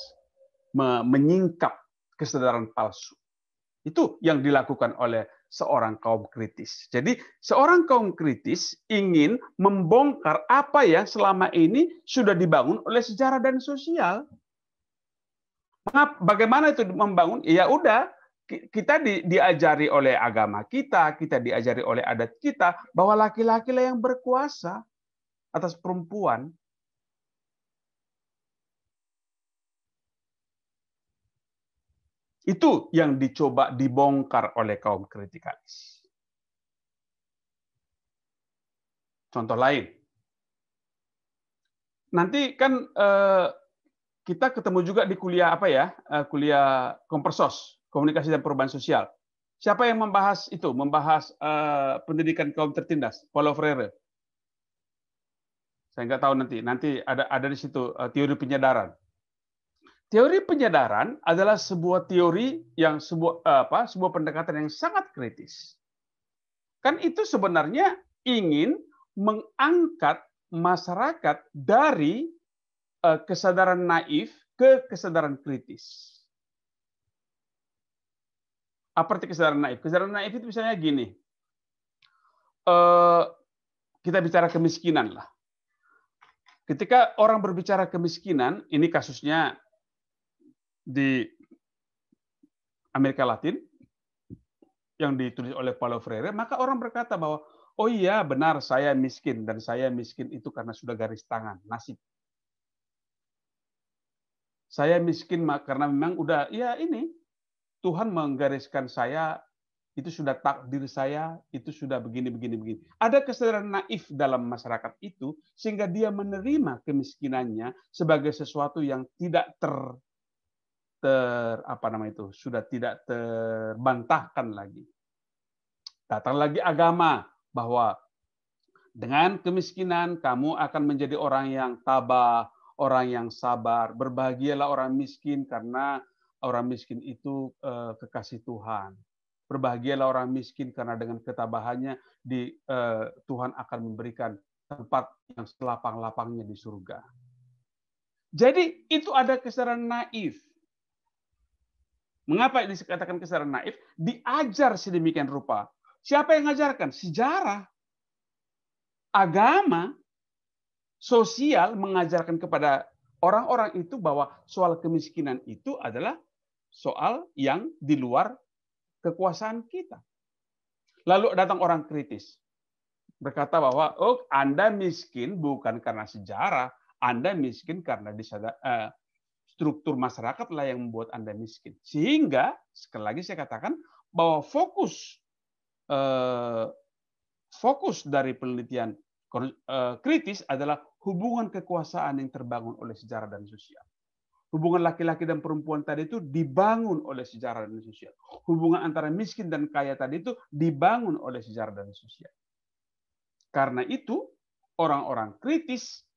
menyingkap kesadaran palsu. Itu yang dilakukan oleh seorang kaum kritis. Jadi seorang kaum kritis ingin membongkar apa yang selama ini sudah dibangun oleh sejarah dan sosial. Bagaimana itu membangun? Ya udah, kita diajari oleh agama kita diajari oleh adat kita bahwa laki-laki lah yang berkuasa atas perempuan. Itu yang dicoba dibongkar oleh kaum kritikalis. Contoh lain. Nanti kan kita ketemu juga di kuliah kuliah Kompersos, Komunikasi dan Perubahan Sosial. Siapa yang membahas itu? Membahas pendidikan kaum tertindas, Paulo Freire. Saya nggak tahu nanti ada di situ teori penyadaran. Teori penyadaran adalah sebuah teori yang sebuah pendekatan yang sangat kritis. Kan itu sebenarnya ingin mengangkat masyarakat dari kesadaran naif ke kesadaran kritis. Apa arti kesadaran naif? Kesadaran naif itu misalnya gini. Kita bicara kemiskinan lah. Ketika orang berbicara kemiskinan, ini kasusnya di Amerika Latin, yang ditulis oleh Paulo Freire, maka orang berkata bahwa, oh iya benar saya miskin, dan saya miskin itu karena sudah garis tangan, nasib. Saya miskin karena memang udah, ya ini, Tuhan menggariskan saya, itu sudah takdir saya, itu sudah begini. Ada kesadaran naif dalam masyarakat itu, sehingga dia menerima kemiskinannya sebagai sesuatu yang tidak sudah tidak terbantahkan lagi. Datang lagi agama, bahwa dengan kemiskinan kamu akan menjadi orang yang tabah, orang yang sabar. Berbahagialah orang miskin karena orang miskin itu kekasih Tuhan. Berbahagialah orang miskin karena dengan ketabahannya Tuhan akan memberikan tempat yang selapang-lapangnya di surga. Jadi itu ada kesadaran naif. Mengapa ini dikatakan kesadaran naif? Diajar sedemikian rupa. Siapa yang mengajarkan? Sejarah. Agama, sosial mengajarkan kepada orang-orang itu bahwa soal kemiskinan itu adalah soal yang di luar kekuasaan kita. Lalu datang orang kritis. Berkata bahwa, oh Anda miskin bukan karena sejarah, Anda miskin karena struktur masyarakat lah yang membuat Anda miskin. Sehingga, sekali lagi saya katakan, bahwa fokus dari penelitian kritis adalah hubungan kekuasaan yang terbangun oleh sejarah dan sosial. Hubungan laki-laki dan perempuan tadi itu dibangun oleh sejarah dan sosial. Hubungan antara miskin dan kaya tadi itu dibangun oleh sejarah dan sosial. Karena itu, orang-orang kritis,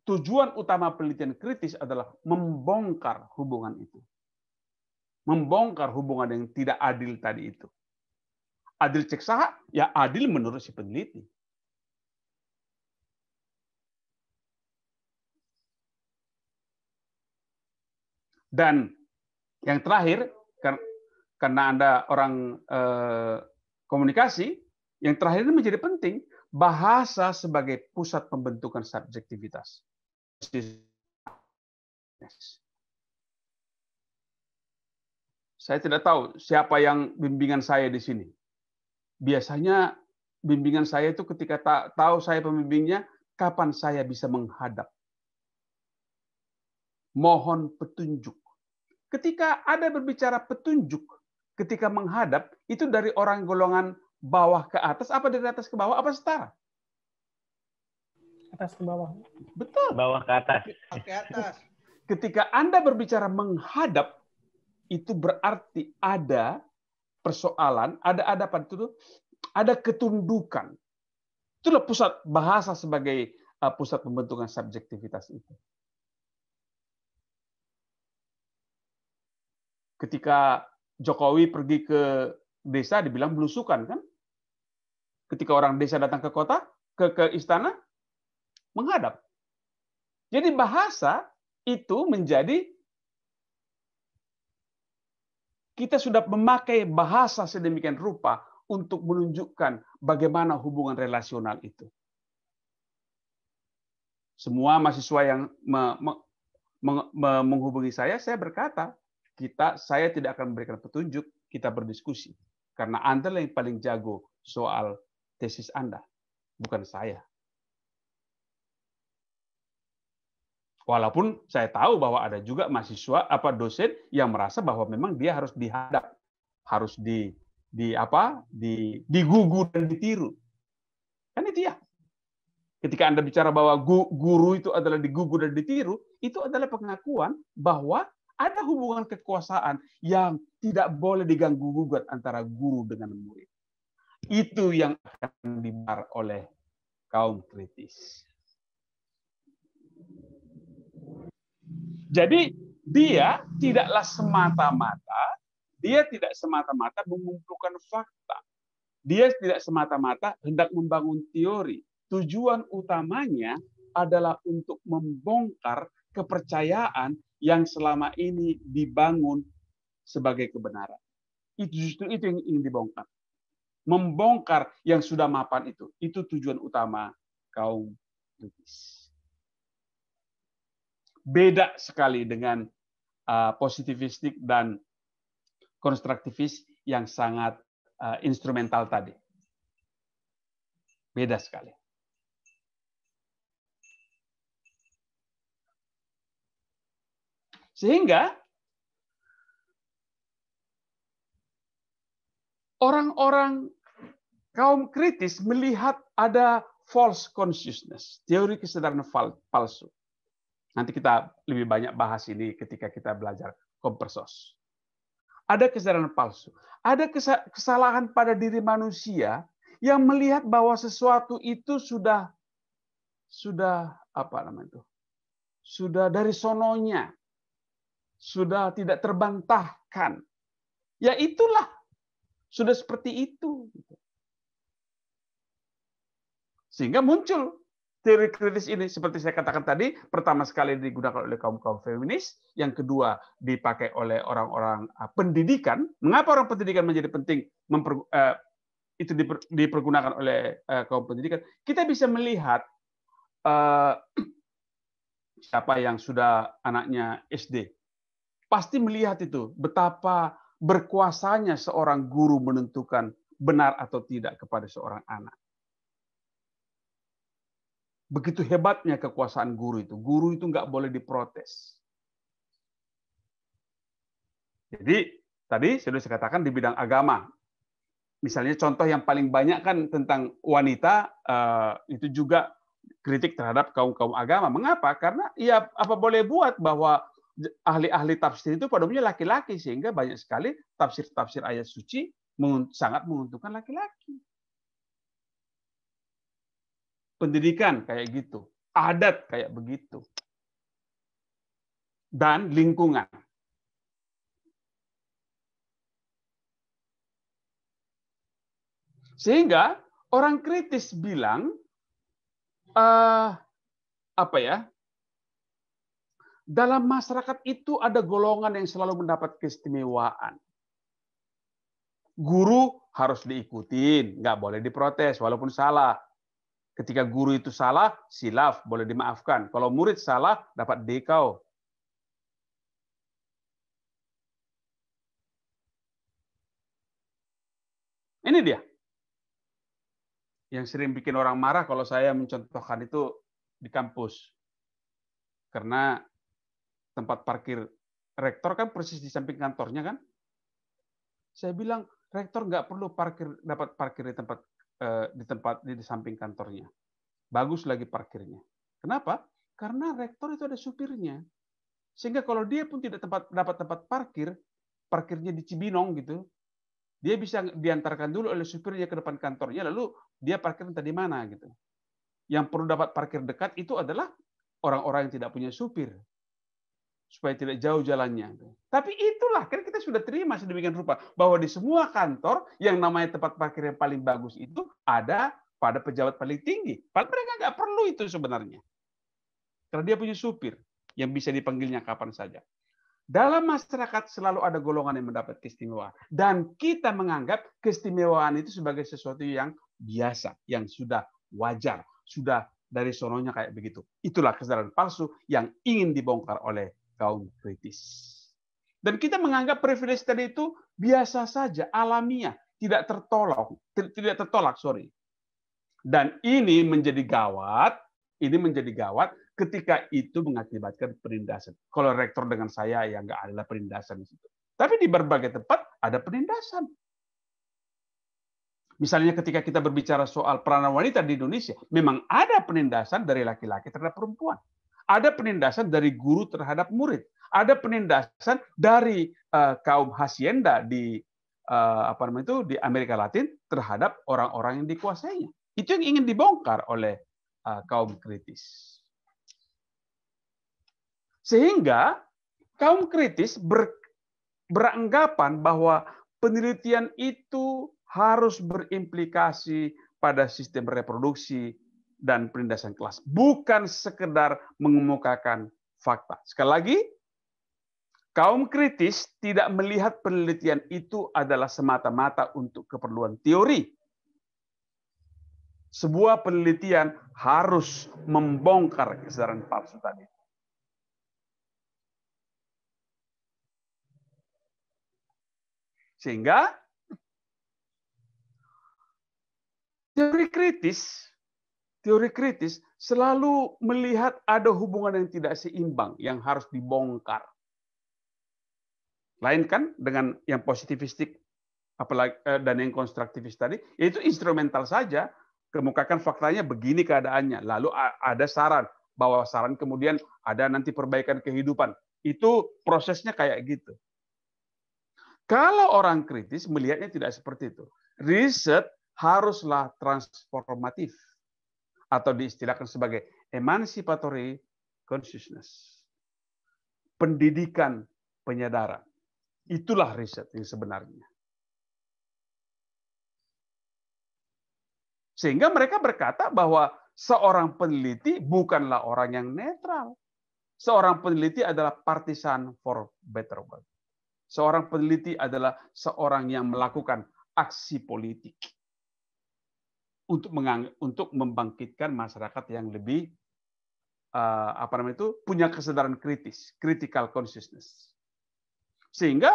tujuan utama penelitian kritis adalah membongkar hubungan itu. Membongkar hubungan yang tidak adil tadi itu. Adil cek saha, ya adil menurut si peneliti. Dan yang terakhir, karena Anda orang komunikasi, yang terakhir ini menjadi penting, bahasa sebagai pusat pembentukan subjektivitas. Saya tidak tahu siapa yang bimbingan saya di sini. Biasanya bimbingan saya itu ketika tahu saya pembimbingnya, kapan saya bisa menghadap. Mohon petunjuk. Ketika ada berbicara petunjuk, ketika menghadap, itu dari orang golongan bawah ke atas, apa dari atas ke bawah, apa setara? Atas ke bawah. Betul. Bawah ke atas. Ke atas. Ketika Anda berbicara menghadap, itu berarti ada persoalan, ada ketundukan. Itulah pusat bahasa sebagai pusat pembentukan subjektivitas itu. Ketika Jokowi pergi ke desa, dibilang belusukan, kan? Ketika orang desa datang ke kota, ke istana, menghadap. Jadi bahasa itu menjadi, kita sudah memakai bahasa sedemikian rupa untuk menunjukkan bagaimana hubungan relasional itu. Semua mahasiswa yang menghubungi saya berkata, saya tidak akan memberikan petunjuk, kita berdiskusi. Karena Anda yang paling jago soal tesis Anda, bukan saya. Walaupun saya tahu bahwa ada juga mahasiswa, dosen yang merasa bahwa memang dia harus dihadap, harus digugu dan ditiru. Kan itu ya. Ketika Anda bicara bahwa guru itu adalah digugu dan ditiru, itu adalah pengakuan bahwa ada hubungan kekuasaan yang tidak boleh diganggu-gugat antara guru dengan murid. Itu yang akan dibahas oleh kaum kritis. Jadi dia tidak semata-mata mengumpulkan fakta. Dia tidak semata-mata hendak membangun teori. Tujuan utamanya adalah untuk membongkar kepercayaan yang selama ini dibangun sebagai kebenaran. Justru itu yang ingin dibongkar. Membongkar yang sudah mapan itu. Itu tujuan utama kaum kritis. Beda sekali dengan positivistik dan konstruktivis yang sangat instrumental tadi. Beda sekali. Sehingga orang-orang kaum kritis melihat ada false consciousness, teori kesadaran palsu. Nanti kita lebih banyak bahas ini ketika kita belajar Kompersos. Ada kesadaran palsu, ada kesalahan pada diri manusia yang melihat bahwa sesuatu itu sudah apa namanya itu? Sudah dari sononya, sudah tidak terbantahkan. Ya itulah, sudah seperti itu. Sehingga muncul teori kritis ini, seperti saya katakan tadi, pertama sekali digunakan oleh kaum-kaum feminis, yang kedua dipakai oleh orang-orang pendidikan. Mengapa orang pendidikan menjadi penting? Itu dipergunakan oleh kaum pendidikan. Kita bisa melihat siapa yang sudah anaknya SD, pasti melihat itu betapa berkuasanya seorang guru menentukan benar atau tidak kepada seorang anak. Begitu hebatnya kekuasaan guru itu. Guru itu nggak boleh diprotes. Jadi, tadi sudah saya katakan di bidang agama. Misalnya contoh yang paling banyak kan tentang wanita, itu juga kritik terhadap kaum-kaum agama. Mengapa? Karena ya apa boleh buat bahwa ahli-ahli tafsir itu pada umumnya laki-laki, sehingga banyak sekali tafsir-tafsir ayat suci sangat menguntungkan laki-laki. Pendidikan kayak gitu, adat kayak begitu, dan lingkungan. Sehingga orang kritis bilang, dalam masyarakat itu ada golongan yang selalu mendapat keistimewaan. Guru harus diikutin, nggak boleh diprotes walaupun salah. Ketika guru itu salah, silaf, boleh dimaafkan. Kalau murid salah, dapat dekau. Ini dia. Yang sering bikin orang marah kalau saya mencontohkan itu di kampus. Karena tempat parkir rektor kan persis di samping kantornya kan. Saya bilang, rektor nggak perlu dapat parkir di samping kantornya. Bagus lagi parkirnya. Kenapa? Karena rektor itu ada supirnya. Sehingga kalau dia pun tidak dapat tempat parkirnya di Cibinong gitu, dia bisa diantarkan dulu oleh supirnya ke depan kantornya, lalu dia parkir entah di mana gitu. Yang perlu dapat parkir dekat itu adalah orang-orang yang tidak punya supir, supaya tidak jauh jalannya. Tapi itulah, kan kita sudah terima sedemikian rupa bahwa di semua kantor yang namanya tempat parkir yang paling bagus itu ada pada pejabat paling tinggi. Padahal mereka nggak perlu itu sebenarnya. Karena dia punya supir yang bisa dipanggilnya kapan saja. Dalam masyarakat selalu ada golongan yang mendapat keistimewaan. Dan kita menganggap keistimewaan itu sebagai sesuatu yang biasa, yang sudah wajar, sudah dari sononya kayak begitu. Itulah kesadaran palsu yang ingin dibongkar oleh kaum kritis. Dan kita menganggap privilege tadi itu biasa saja, alamiah, tidak tertolak. Dan ini menjadi gawat ketika itu mengakibatkan penindasan. Kalau rektor dengan saya ya nggak ada penindasan di situ. Tapi di berbagai tempat ada penindasan. Misalnya ketika kita berbicara soal peranan wanita di Indonesia, memang ada penindasan dari laki-laki terhadap perempuan. Ada penindasan dari guru terhadap murid. Ada penindasan dari kaum hacienda di Amerika Latin terhadap orang-orang yang dikuasainya. Itu yang ingin dibongkar oleh kaum kritis. Sehingga kaum kritis beranggapan bahwa penelitian itu harus berimplikasi pada sistem reproduksi dan penindasan kelas, bukan sekedar mengemukakan fakta. Sekali lagi, kaum kritis tidak melihat penelitian itu adalah semata-mata untuk keperluan teori. Sebuah penelitian harus membongkar kesadaran palsu tadi. Sehingga teori kritis selalu melihat ada hubungan yang tidak seimbang yang harus dibongkar. Lain kan dengan yang positivistik apalagi dan yang konstruktivis tadi, yaitu instrumental saja, kemukakan faktanya begini keadaannya, lalu ada saran, bahwa saran kemudian ada nanti perbaikan kehidupan. Itu prosesnya kayak gitu. Kalau orang kritis melihatnya tidak seperti itu. Riset haruslah transformatif atau diistilahkan sebagai emancipatory consciousness. Pendidikan penyadaran. Itulah riset yang sebenarnya. Sehingga mereka berkata bahwa seorang peneliti bukanlah orang yang netral. Seorang peneliti adalah partisan for better world. Seorang peneliti adalah seorang yang melakukan aksi politik untuk membangkitkan masyarakat yang lebih punya kesadaran kritis, critical consciousness. Sehingga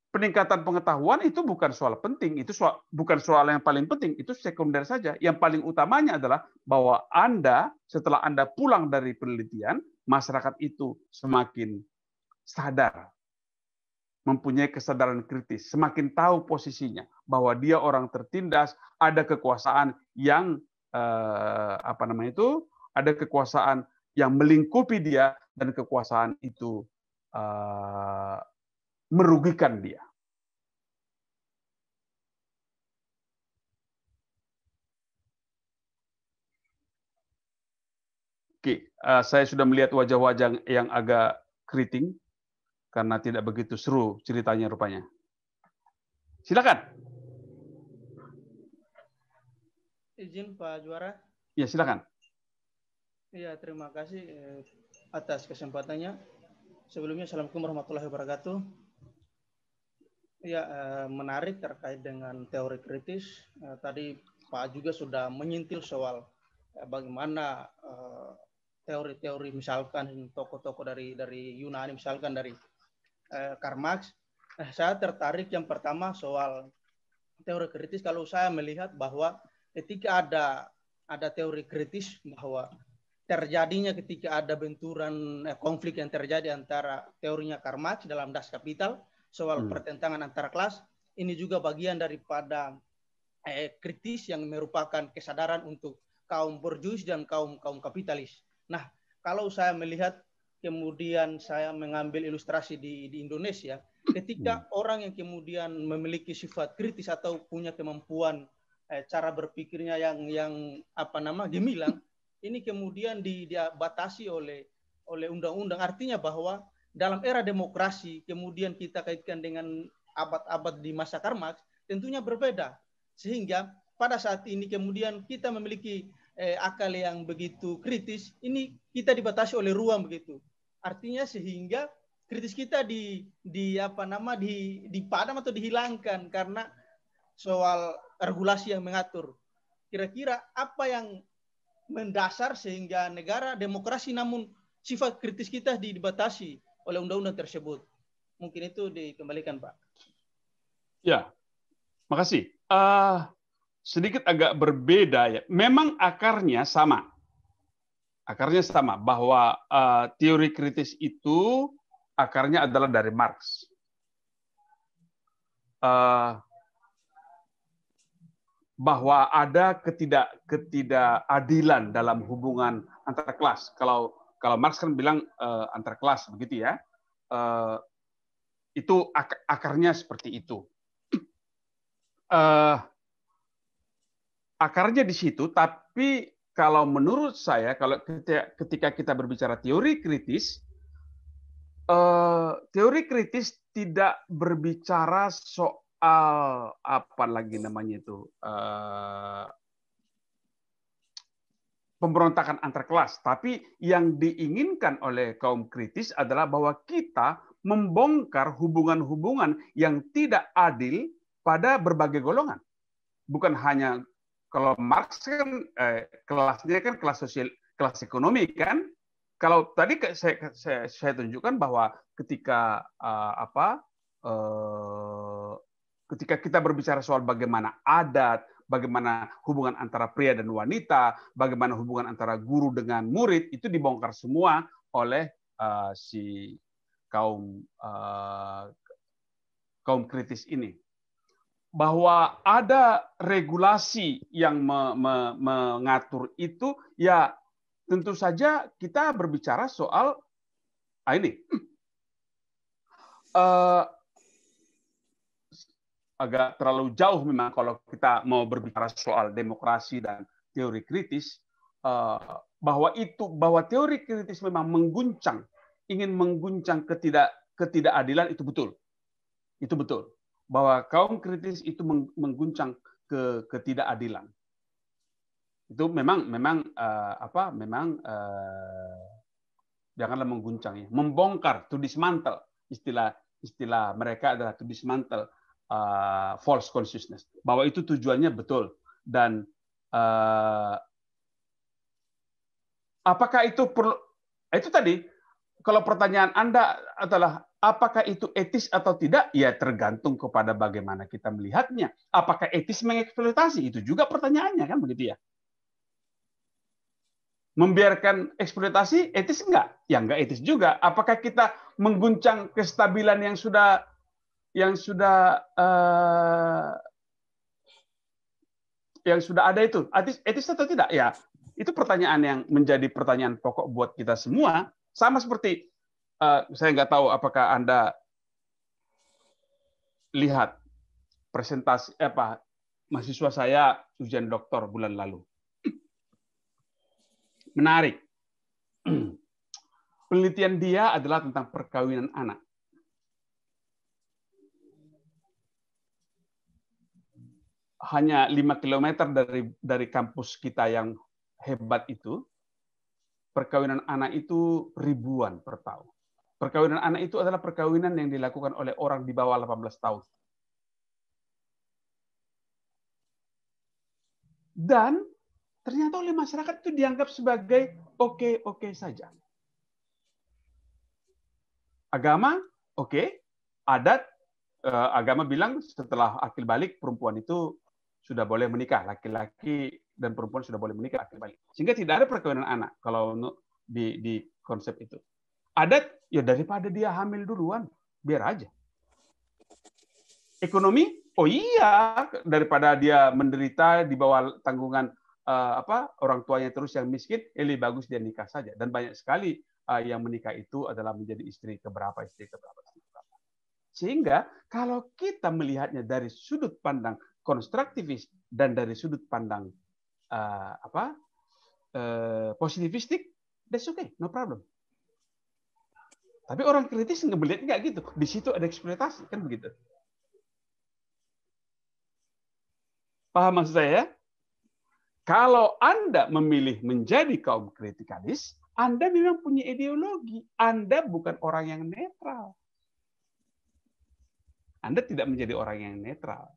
peningkatan pengetahuan itu bukan soal penting, itu bukan soal yang paling penting, itu sekunder saja. Yang paling utamanya adalah bahwa Anda setelah Anda pulang dari penelitian, masyarakat itu semakin sadar, mempunyai kesadaran kritis, semakin tahu posisinya bahwa dia orang tertindas, ada kekuasaan yang ada kekuasaan yang melingkupi dia dan kekuasaan itu merugikan dia. Oke, saya sudah melihat wajah-wajah yang agak keriting karena tidak begitu seru ceritanya rupanya. Silakan. Izin Pak Juara. Ya, silakan. Iya, terima kasih atas kesempatannya. Sebelumnya, Assalamualaikum warahmatullahi wabarakatuh. Ya, menarik terkait dengan teori kritis. Tadi Pak juga sudah menyentil soal bagaimana teori-teori, misalkan tokoh-tokoh dari Yunani, misalkan dari Karl Marx. Saya tertarik yang pertama soal teori kritis. Kalau saya melihat bahwa ketika ada teori kritis, bahwa terjadinya ketika ada benturan konflik yang terjadi antara teorinya Karl Marx dalam Das Kapital soal pertentangan antara kelas, ini juga bagian daripada kritis yang merupakan kesadaran untuk kaum borjuis dan kaum kapitalis. Nah, kalau saya melihat kemudian saya mengambil ilustrasi di Indonesia, ketika orang yang kemudian memiliki sifat kritis atau punya kemampuan cara berpikirnya yang gemilang, ini kemudian dibatasi oleh undang-undang. Artinya bahwa dalam era demokrasi, kemudian kita kaitkan dengan abad-abad di masa Karl Marx, tentunya berbeda. Sehingga pada saat ini kemudian kita memiliki akal yang begitu kritis, ini kita dibatasi oleh ruang begitu. Artinya sehingga kritis kita dipadam atau dihilangkan karena soal regulasi yang mengatur. Kira-kira apa yang mendasar sehingga negara demokrasi namun sifat kritis kita dibatasi oleh undang-undang tersebut? Mungkin itu dikembalikan, Pak. Ya, makasih. Sedikit agak berbeda ya. Memang akarnya sama. Akarnya sama bahwa teori kritis itu akarnya adalah dari Marx. Bahwa ada ketidakadilan dalam hubungan antar kelas. Kalau Marx kan bilang antar kelas begitu ya. Itu akarnya seperti itu. Akarnya di situ, tapi kalau menurut saya, kalau ketika kita berbicara teori kritis tidak berbicara soal pemberontakan antar kelas, tapi yang diinginkan oleh kaum kritis adalah bahwa kita membongkar hubungan-hubungan yang tidak adil pada berbagai golongan. Bukan hanya kalau Marx kan kelasnya kan kelas sosial, kelas ekonomi kan. Kalau tadi saya tunjukkan bahwa ketika ketika kita berbicara soal bagaimana adat, bagaimana hubungan antara pria dan wanita, bagaimana hubungan antara guru dengan murid, itu dibongkar semua oleh si kaum kritis ini. Bahwa ada regulasi yang mengatur itu, ya tentu saja kita berbicara soal ini. Agak terlalu jauh memang kalau kita mau berbicara soal demokrasi dan teori kritis, bahwa teori kritis memang ingin mengguncang ketidakadilan, itu betul. Itu betul. Bahwa kaum kritis itu mengguncang ketidakadilan. Itu memang janganlah mengguncang, ya, membongkar, to dismantle. Istilah mereka adalah to dismantle false consciousness. Bahwa itu tujuannya betul. Dan apakah itu perlu? Itu tadi, kalau pertanyaan Anda adalah apakah itu etis atau tidak, ya tergantung kepada bagaimana kita melihatnya. Apakah etis mengeksploitasi? Itu juga pertanyaannya, kan begitu ya. Membiarkan eksploitasi etis enggak? Ya enggak etis juga. Apakah kita mengguncang kestabilan yang sudah ada itu? Etis atau tidak? Ya, itu pertanyaan yang menjadi pertanyaan pokok buat kita semua. Sama seperti saya nggak tahu apakah Anda lihat presentasi mahasiswa saya ujian doktor bulan lalu. Menarik. Penelitian dia adalah tentang perkawinan anak. Hanya 5 km dari kampus kita yang hebat itu, perkawinan anak itu ribuan per tahun. Perkawinan anak itu adalah perkawinan yang dilakukan oleh orang di bawah 18 tahun. Dan ternyata oleh masyarakat itu dianggap sebagai oke-oke saja. Agama, oke. Adat, agama bilang setelah akil balik, perempuan itu sudah boleh menikah. Laki-laki dan perempuan sudah boleh menikah akil balik. Sehingga tidak ada perkawinan anak kalau di konsep itu. Adat, ya daripada dia hamil duluan, biar aja. Ekonomi, oh iya, daripada dia menderita di bawah tanggungan orang tuanya terus yang miskin, lebih bagus dia nikah saja. Dan banyak sekali yang menikah itu adalah menjadi istri keberapa. Sehingga kalau kita melihatnya dari sudut pandang konstruktivis dan dari sudut pandang positivistik, that's okay, no problem. Tapi orang kritis melihat nggak gitu. Di situ ada eksploitasi, kan begitu. Paham maksud saya? Kalau Anda memilih menjadi kaum kritikalis, Anda memang punya ideologi. Anda bukan orang yang netral. Anda tidak menjadi orang yang netral.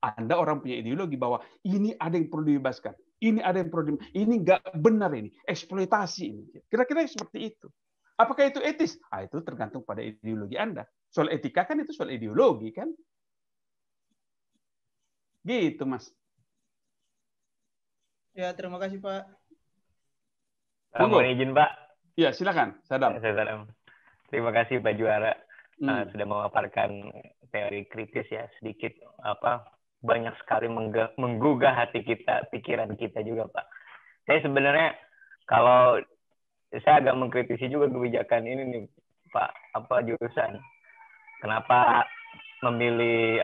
Anda orang punya ideologi bahwa ini ada yang perlu dibebaskan. Ini ada yang perlu ini nggak benar ini. Eksploitasi ini. Kira-kira seperti itu. Apakah itu etis? Itu tergantung pada ideologi Anda. Soal etika kan itu soal ideologi kan? Gitu, Mas. Ya, terima kasih, Pak. Mohon izin, Pak. Ya, silakan. Sadam. Terima kasih, Pak Juara. Sudah memaparkan teori kritis ya, sedikit banyak sekali menggugah hati kita, pikiran kita juga, Pak. Saya sebenarnya kalau saya agak mengkritisi juga kebijakan ini nih, Pak, jurusan. Kenapa memilih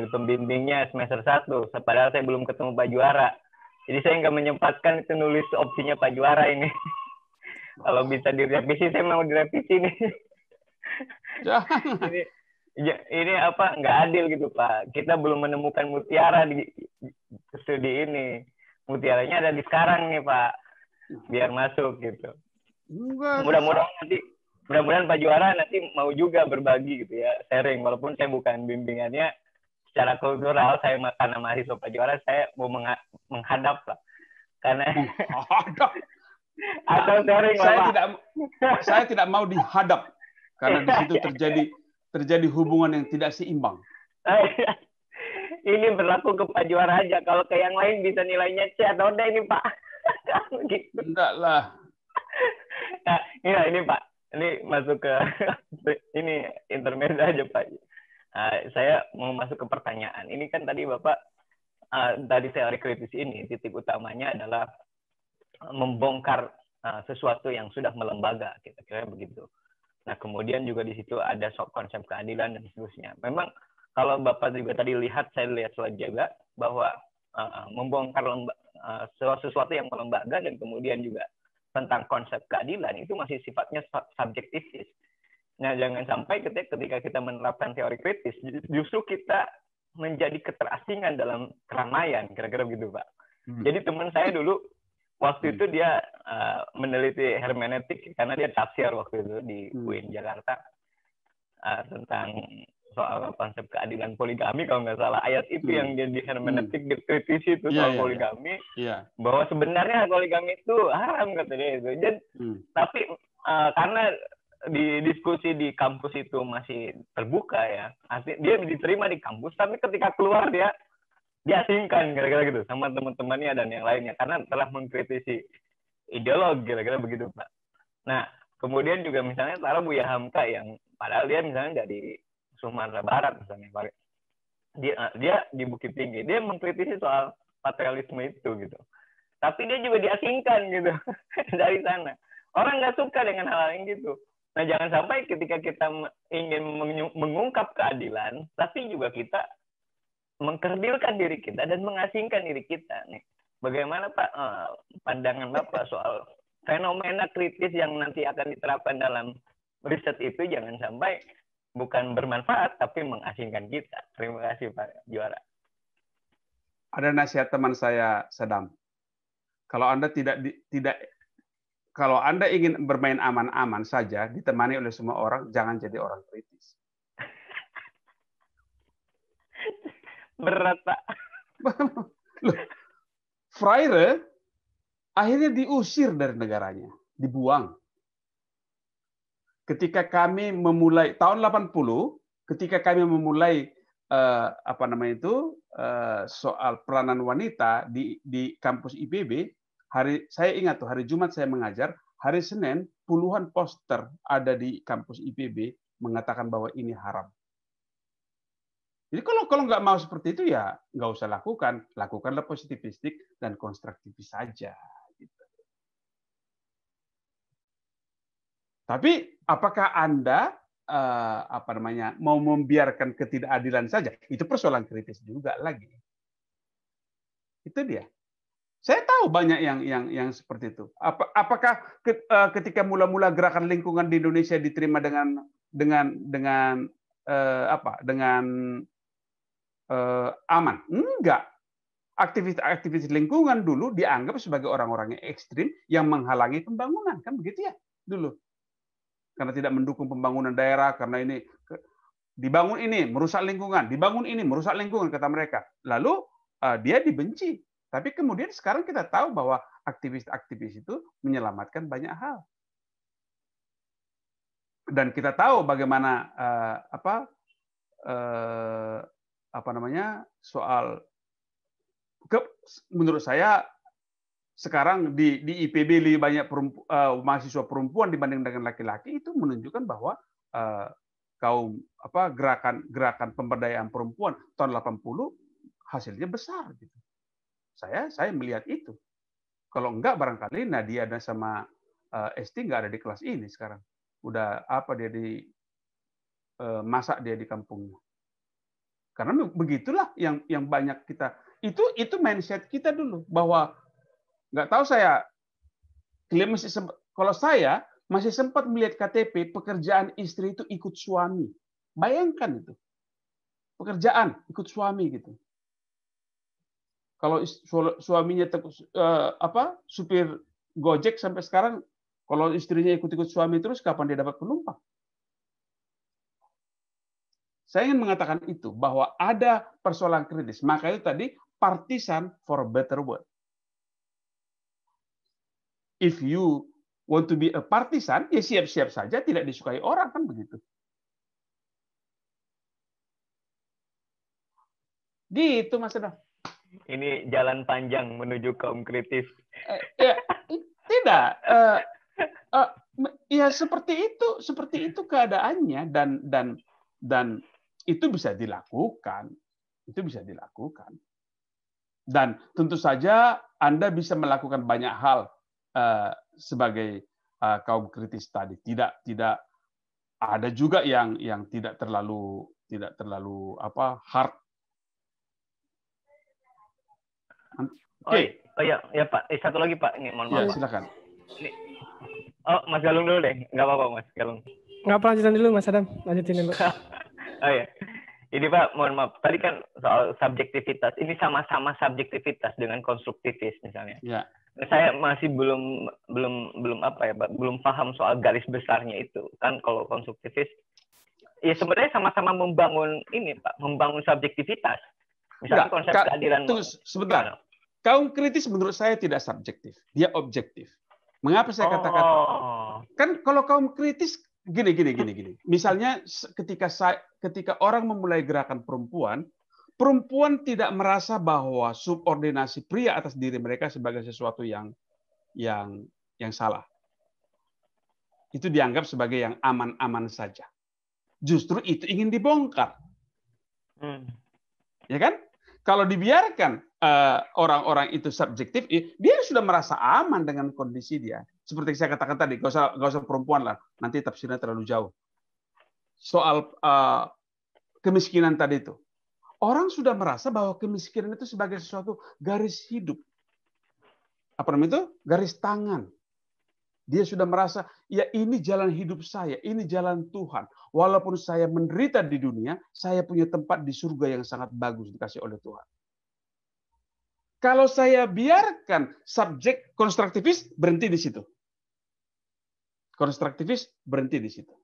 pembimbingnya semester 1, padahal saya belum ketemu Pak Juara. Jadi saya nggak menyempatkan itu nulis opsinya Pak Juara ini. Kalau bisa direvisi, saya mau direvisi nih. Ini nggak adil gitu, Pak. Kita belum menemukan mutiara di studi ini. Mutiaranya ada di sekarang nih, Pak. Biar masuk gitu. Mudah-mudahan Pak Juara nanti mau juga berbagi gitu ya, sharing. Walaupun saya bukan bimbingannya secara kultural, saya karena mahasiswa Pak Juara, saya mau menghadap, Pak. Karena atau sharing, saya tidak mau dihadap karena di situ terjadi hubungan yang tidak seimbang. ini berlaku ke Pak Juara aja. Kalau ke yang lain bisa nilainya C atau D ini Pak. Gitu. Enggak lah. Nah, ini Pak. Ini masuk ke ini intermezzo aja Pak. Saya mau masuk ke pertanyaan. Ini kan tadi Bapak dari teori kritis ini titik utamanya adalah membongkar sesuatu yang sudah melembaga, kira-kira begitu. Nah, kemudian juga di situ ada konsep keadilan dan seterusnya. Memang kalau Bapak juga tadi lihat, saya lihat slide juga bahwa membongkar sesuatu yang melembaga dan kemudian juga tentang konsep keadilan itu masih sifatnya subjektivis. Nah, jangan sampai ketika kita menerapkan teori kritis, justru kita menjadi keterasingan dalam keramaian, kira-kira begitu, Pak. Jadi teman saya dulu, waktu itu dia meneliti hermeneutik, karena dia tafsir waktu itu di UIN Jakarta, tentang soal konsep keadilan poligami, kalau nggak salah. Ayat itu yang jadi hermeneutik dikritisi itu soal poligami, bahwa sebenarnya poligami itu haram, kata dia itu. Jadi, tapi karena di diskusi di kampus itu masih terbuka ya, dia diterima di kampus, tapi ketika keluar dia diasingkan, kira-kira gitu, sama teman-temannya dan yang lainnya, karena telah mengkritisi ideologi, kira-kira begitu, Pak. Nah, kemudian juga misalnya taruh Buya Hamka yang padahal dia misalnya dari Sumatera Barat misalnya, Pak. Dia di Bukit Tinggi, dia mengkritisi soal patrialisme itu gitu. Tapi dia juga diasingkan gitu dari sana. Orang nggak suka dengan hal yang gitu. Nah, jangan sampai ketika kita ingin mengungkap keadilan, tapi juga kita mengkerdilkan diri kita dan mengasingkan diri kita. Nih, bagaimana Pak pandangan Bapak soal fenomena kritis yang nanti akan diterapkan dalam riset itu, jangan sampai bukan bermanfaat tapi mengasingkan kita. Terima kasih Pak Juara. Ada nasihat teman saya, Sadam. Kalau Anda ingin bermain aman-aman saja, ditemani oleh semua orang, jangan jadi orang kritis. Berat, Pak. Loh, Freire akhirnya diusir dari negaranya, dibuang. Ketika kami memulai tahun 80, ketika kami memulai soal peranan wanita di kampus IPB, saya ingat tuh hari Jumat saya mengajar, hari Senin puluhan poster ada di kampus IPB mengatakan bahwa ini haram. Jadi kalau nggak mau seperti itu ya nggak usah lakukanlah positivistik dan konstruktivis saja. Gitu. Tapi apakah Anda mau membiarkan ketidakadilan saja? Itu persoalan kritis juga lagi. Itu dia. Saya tahu banyak yang seperti itu. Apakah ketika mula-mula gerakan lingkungan di Indonesia diterima dengan aman? Enggak. Aktivis lingkungan dulu dianggap sebagai orang-orang yang ekstrim yang menghalangi pembangunan, kan begitu ya dulu. Karena tidak mendukung pembangunan daerah, karena ini dibangun ini merusak lingkungan, dibangun ini merusak lingkungan, kata mereka. Lalu dia dibenci. Tapi kemudian sekarang kita tahu bahwa aktivis-aktivis itu menyelamatkan banyak hal. Dan kita tahu bagaimana soal menurut saya sekarang di IPB lebih banyak mahasiswa perempuan dibanding dengan laki-laki, itu menunjukkan bahwa gerakan pemberdayaan perempuan tahun 80 hasilnya besar gitu. Saya melihat itu. Kalau enggak barangkali Nadia dan sama Esti enggak ada di kelas ini sekarang. Udah dia masak dia di kampungnya. Karena begitulah yang banyak kita itu mindset kita dulu, bahwa nggak tahu saya kalau saya masih sempat melihat KTP pekerjaan istri itu ikut suami. Bayangkan itu. Pekerjaan ikut suami gitu. Kalau suaminya supir Gojek sampai sekarang, kalau istrinya ikut-ikut suami terus, kapan dia dapat penumpang? Saya ingin mengatakan itu, bahwa ada persoalan kritis. Maka itu tadi partisan for a better world. If you want to be a partisan, ya siap-siap saja tidak disukai orang, kan begitu. Gitu Mas Adam. Ini jalan panjang menuju kaum kritis. Ya, tidak. Ya seperti itu keadaannya dan itu bisa dilakukan. Itu bisa dilakukan. Dan tentu saja Anda bisa melakukan banyak hal sebagai kaum kritis tadi. Tidak ada juga yang tidak terlalu hard. Oke. Oh ya Pak, satu lagi Pak, ini mohon maaf. Ya, silakan. Oh, Mas Galung dulu deh. Nggak apa-apa, Mas Galung. Nggak apa, lanjutin dulu, Mas Adam. Lanjutin dulu. Oh ya. Ini Pak, mohon maaf. Tadi kan soal subjektivitas. Ini sama-sama subjektivitas dengan konstruktivis misalnya. Ya. Saya masih belum apa ya, Pak? Belum paham soal garis besarnya itu. Kan kalau konstruktivis, ya sebenarnya sama-sama membangun ini, Pak. Membangun subjektivitas. Misalnya konsep keadilan. Tunggu sebentar. Kaum kritis menurut saya tidak subjektif. Dia objektif. Mengapa saya katakan? Kan kalau kaum kritis gini. Misalnya ketika orang memulai gerakan perempuan tidak merasa bahwa subordinasi pria atas diri mereka sebagai sesuatu yang salah. Itu dianggap sebagai yang aman-aman saja. Justru itu ingin dibongkar. Ya kan? Kalau dibiarkan orang-orang itu subjektif, dia sudah merasa aman dengan kondisi dia. Seperti saya katakan tadi, nggak usah perempuan lah, nanti tafsirnya terlalu jauh. Soal kemiskinan tadi itu, orang sudah merasa bahwa kemiskinan itu sebagai sesuatu garis hidup. Apa namanya itu? Garis tangan. Dia sudah merasa, ya ini jalan hidup saya, ini jalan Tuhan. Walaupun saya menderita di dunia, saya punya tempat di surga yang sangat bagus dikasih oleh Tuhan. Kalau saya biarkan subjek konstruktivis, berhenti di situ. Konstruktivis berhenti di situ.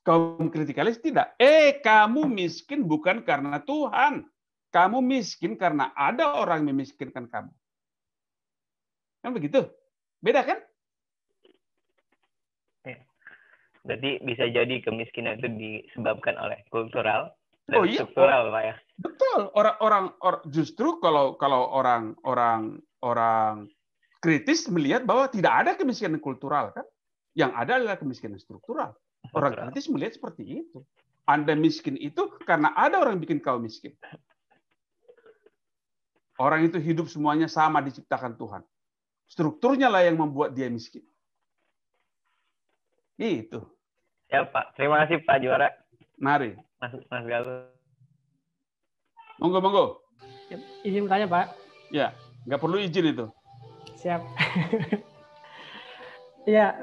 Kaum kritikalis tidak. Kamu miskin bukan karena Tuhan. Kamu miskin karena ada orang yang memiskinkan kamu. Kan begitu? Beda kan? Berarti bisa jadi kemiskinan itu disebabkan oleh kultural dan iya. struktural, Pak ya. Betul. Justru kalau orang kritis melihat bahwa tidak ada kemiskinan kultural kan? Yang ada adalah kemiskinan struktural. Orang kritis melihat seperti itu. Anda miskin itu karena ada orang bikin kau miskin. Orang itu hidup semuanya sama diciptakan Tuhan. Strukturnya lah yang membuat dia miskin. Itu. Ya Pak, terima kasih Pak Juara. Mari. Mas Galung. Monggo. Izin bertanya Pak. Ya, nggak perlu izin itu. Siap. Ya,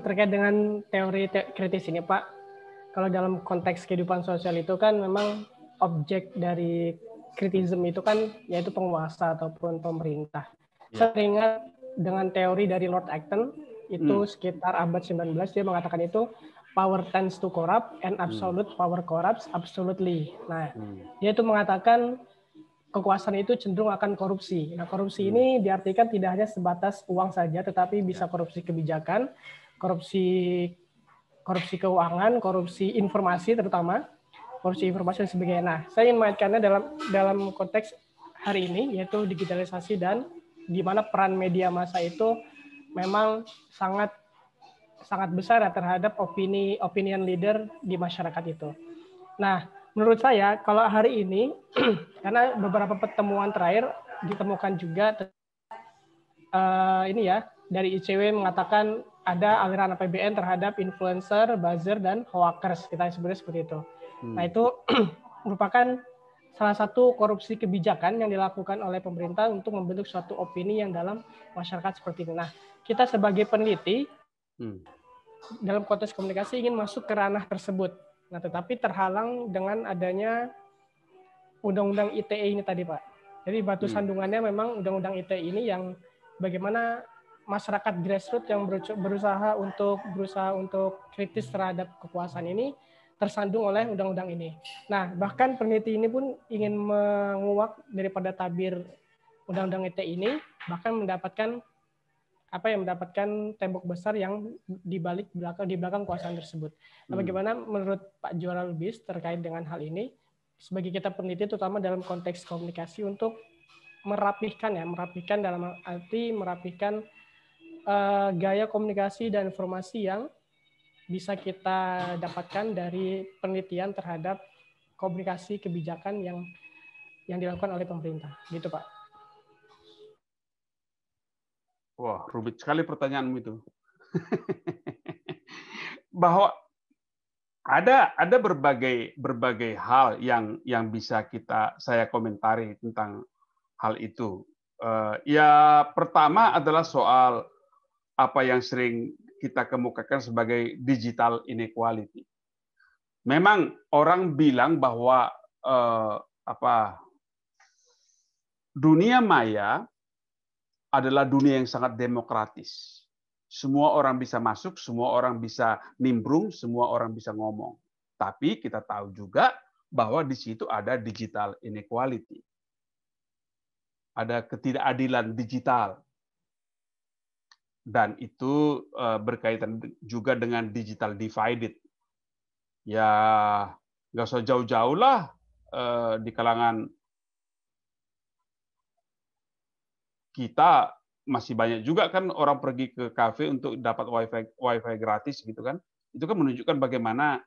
terkait dengan teori kritis ini Pak, kalau dalam konteks kehidupan sosial itu kan memang objek dari kritisisme itu kan yaitu penguasa ataupun pemerintah. Saya ingat dengan teori dari Lord Acton, itu sekitar abad 19, dia mengatakan itu power tends to corrupt and absolute power corrupts absolutely. Nah, dia itu mengatakan kekuasaan itu cenderung akan korupsi. Nah, korupsi ini diartikan tidak hanya sebatas uang saja, tetapi bisa korupsi kebijakan, korupsi keuangan, korupsi informasi terutama, korupsi informasi dan sebagainya. Nah, saya ingin mengaitkannya dalam konteks hari ini, yaitu digitalisasi dan di mana peran media massa itu memang sangat besar terhadap opinion leader di masyarakat itu. Nah, menurut saya kalau hari ini karena beberapa pertemuan terakhir ditemukan juga dari ICW mengatakan ada aliran APBN terhadap influencer, buzzer dan hoaxers, kita sebutnya seperti itu. Nah, itu merupakan salah satu korupsi kebijakan yang dilakukan oleh pemerintah untuk membentuk suatu opini yang dalam masyarakat seperti ini. Nah, kita sebagai peneliti dalam konteks komunikasi ingin masuk ke ranah tersebut. Nah, tetapi terhalang dengan adanya Undang-Undang ITE ini tadi, Pak. Jadi batu sandungannya memang Undang-Undang ITE ini yang bagaimana masyarakat grassroots yang berusaha untuk kritis terhadap kekuasaan ini tersandung oleh undang-undang ini. Nah, bahkan peneliti ini pun ingin menguak daripada tabir undang-undang ITE ini, bahkan mendapatkan mendapatkan tembok besar yang di belakang kekuasaan tersebut. Nah, bagaimana menurut Pak Juara Lubis terkait dengan hal ini sebagai kita peneliti, terutama dalam konteks komunikasi, untuk merapihkan dalam arti merapihkan gaya komunikasi dan informasi yang bisa kita dapatkan dari penelitian terhadap komunikasi kebijakan yang dilakukan oleh pemerintah, gitu Pak. Wah, rumit sekali pertanyaanmu itu. Bahwa ada berbagai hal yang bisa saya komentari tentang hal itu. Ya, pertama adalah soal apa yang sering kita kemukakan sebagai digital inequality. Memang orang bilang bahwa dunia maya adalah dunia yang sangat demokratis. Semua orang bisa masuk, semua orang bisa nimbrung, semua orang bisa ngomong. Tapi kita tahu juga bahwa di situ ada digital inequality. Ada ketidakadilan digital. Dan itu berkaitan juga dengan digital divided. Ya, nggak usah jauh-jauh lah di kalangan kita masih banyak juga kan orang pergi ke kafe untuk dapat wifi gratis gitu kan. Itu kan menunjukkan bagaimana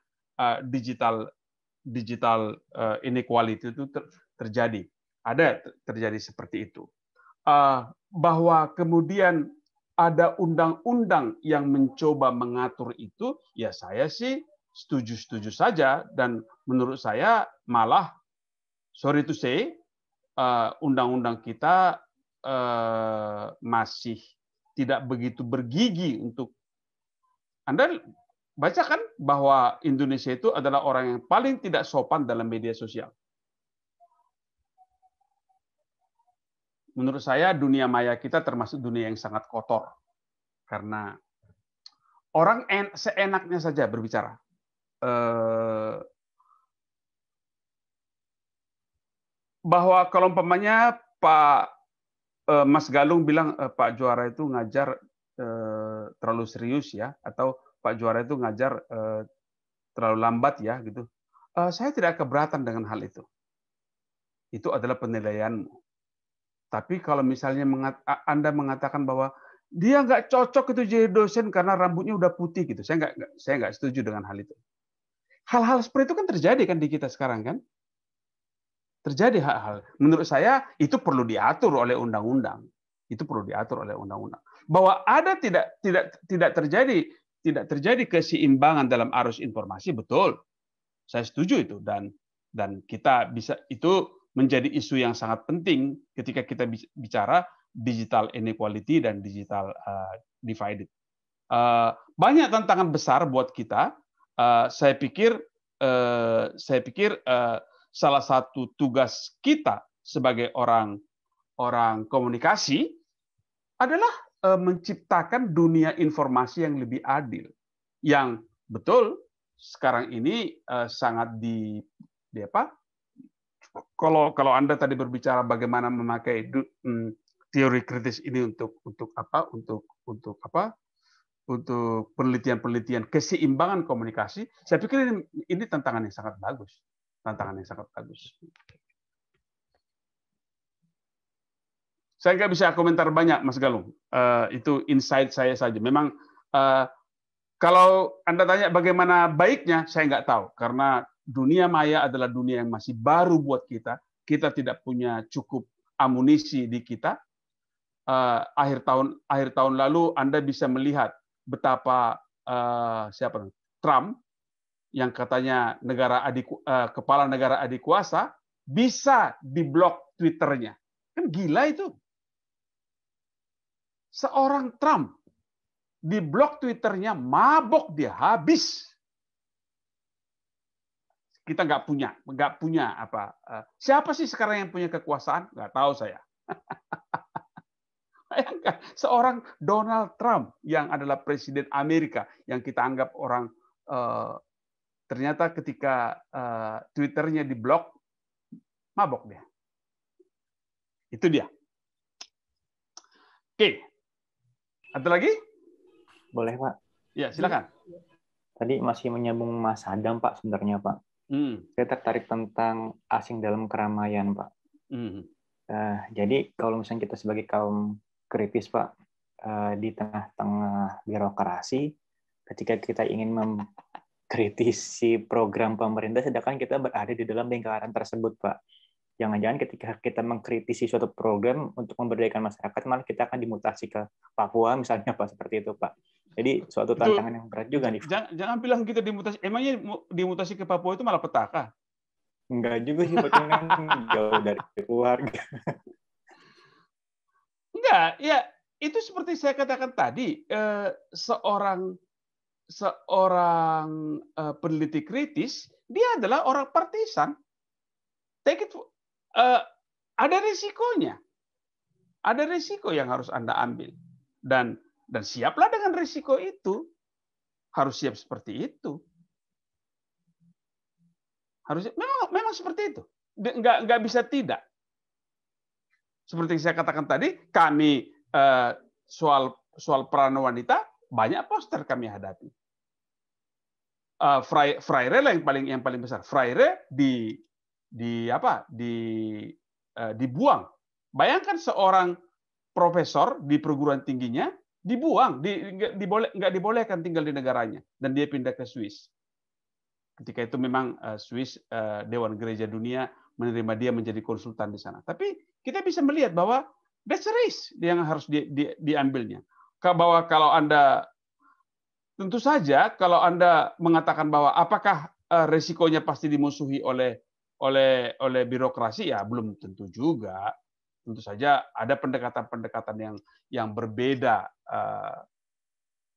digital inequality itu terjadi. Ada terjadi seperti itu. Bahwa kemudian ada undang-undang yang mencoba mengatur itu, ya saya sih setuju-setuju saja, dan menurut saya malah sorry to say undang-undang kita masih tidak begitu bergigi untuk. Anda baca kan bahwa Indonesia itu adalah orang yang paling tidak sopan dalam media sosial. Menurut saya dunia maya kita termasuk dunia yang sangat kotor. Karena orang seenaknya saja berbicara. Bahwa kalau umpamanya Pak Mas Galung bilang Pak Juara itu ngajar terlalu serius ya, atau Pak Juara itu ngajar terlalu lambat ya gitu. Saya tidak keberatan dengan hal itu. Itu adalah penilaianmu. Tapi kalau misalnya Anda mengatakan bahwa dia nggak cocok itu jadi dosen karena rambutnya udah putih gitu, saya nggak setuju dengan hal itu. Hal-hal seperti itu kan terjadi kan di kita sekarang kan? Terjadi hal-hal. Menurut saya itu perlu diatur oleh undang-undang. Itu perlu diatur oleh undang-undang. Bahwa ada tidak terjadi keseimbangan dalam arus informasi, betul. Saya setuju itu, dan kita bisa, itu menjadi isu yang sangat penting ketika kita bicara digital inequality dan digital divided. Banyak tantangan besar buat kita. Saya pikir salah satu tugas kita sebagai orang komunikasi adalah menciptakan dunia informasi yang lebih adil, yang betul sekarang ini sangat kalau Anda tadi berbicara bagaimana memakai teori kritis ini untuk penelitian keseimbangan komunikasi, saya pikir ini tantangan yang sangat bagus. Saya nggak bisa komentar banyak, Mas Galung. Itu insight saya saja. Memang kalau Anda tanya bagaimana baiknya, saya nggak tahu. Karena dunia maya adalah dunia yang masih baru buat kita. Kita tidak punya cukup amunisi di kita. Akhir tahun lalu Anda bisa melihat betapa Trump yang katanya kepala negara adik kuasa bisa diblok Twitternya. Kan gila itu. Seorang Trump diblok Twitternya, mabok dia, habis. Kita nggak punya apa. Siapa sih sekarang yang punya kekuasaan? Nggak tahu saya. Bayangkan, seorang Donald Trump yang adalah presiden Amerika yang kita anggap orang ternyata ketika Twitternya diblok, mabok dia. Itu dia. Oke. Ada lagi? Boleh, Pak. Ya, silakan. Tadi masih menyambung Mas Adam, Pak, sebenarnya, Pak. Saya tertarik tentang asing dalam keramaian, Pak. Jadi kalau misalnya kita sebagai kaum kritis, Pak, di tengah-tengah birokrasi, ketika kita ingin mengkritisi program pemerintah, sedangkan kita berada di dalam lingkaran tersebut, Pak. Jangan-jangan ketika kita mengkritisi suatu program untuk memberdayakan masyarakat, malah kita akan dimutasi ke Papua, misalnya, Pak, seperti itu, Pak. Jadi suatu tantangan yang berat juga nih. Jangan bilang kita dimutasi. Emangnya dimutasi ke Papua itu malah petaka? Enggak juga sih, betul kan jauh dari keluarga. Enggak, ya itu seperti saya katakan tadi, seorang peneliti kritis, dia adalah orang partisan. Take it, ada risikonya. Ada risiko yang harus Anda ambil. Dan siaplah dengan risiko itu. Harus siap seperti itu. Harus memang seperti itu. Nggak bisa tidak. Seperti yang saya katakan tadi, kami soal peran wanita banyak poster kami hadapi. Freire lah yang paling besar. Freire dibuang. Bayangkan seorang profesor di perguruan tingginya dibuang, nggak dibolehkan tinggal di negaranya, dan dia pindah ke Swiss. Ketika itu memang Swiss, Dewan Gereja Dunia menerima dia menjadi konsultan di sana. Tapi kita bisa melihat bahwa that's a risk yang harus diambilnya. Bahwa kalau Anda, tentu saja kalau Anda mengatakan bahwa apakah resikonya pasti dimusuhi oleh birokrasi, ya belum tentu juga. Tentu saja ada pendekatan-pendekatan yang berbeda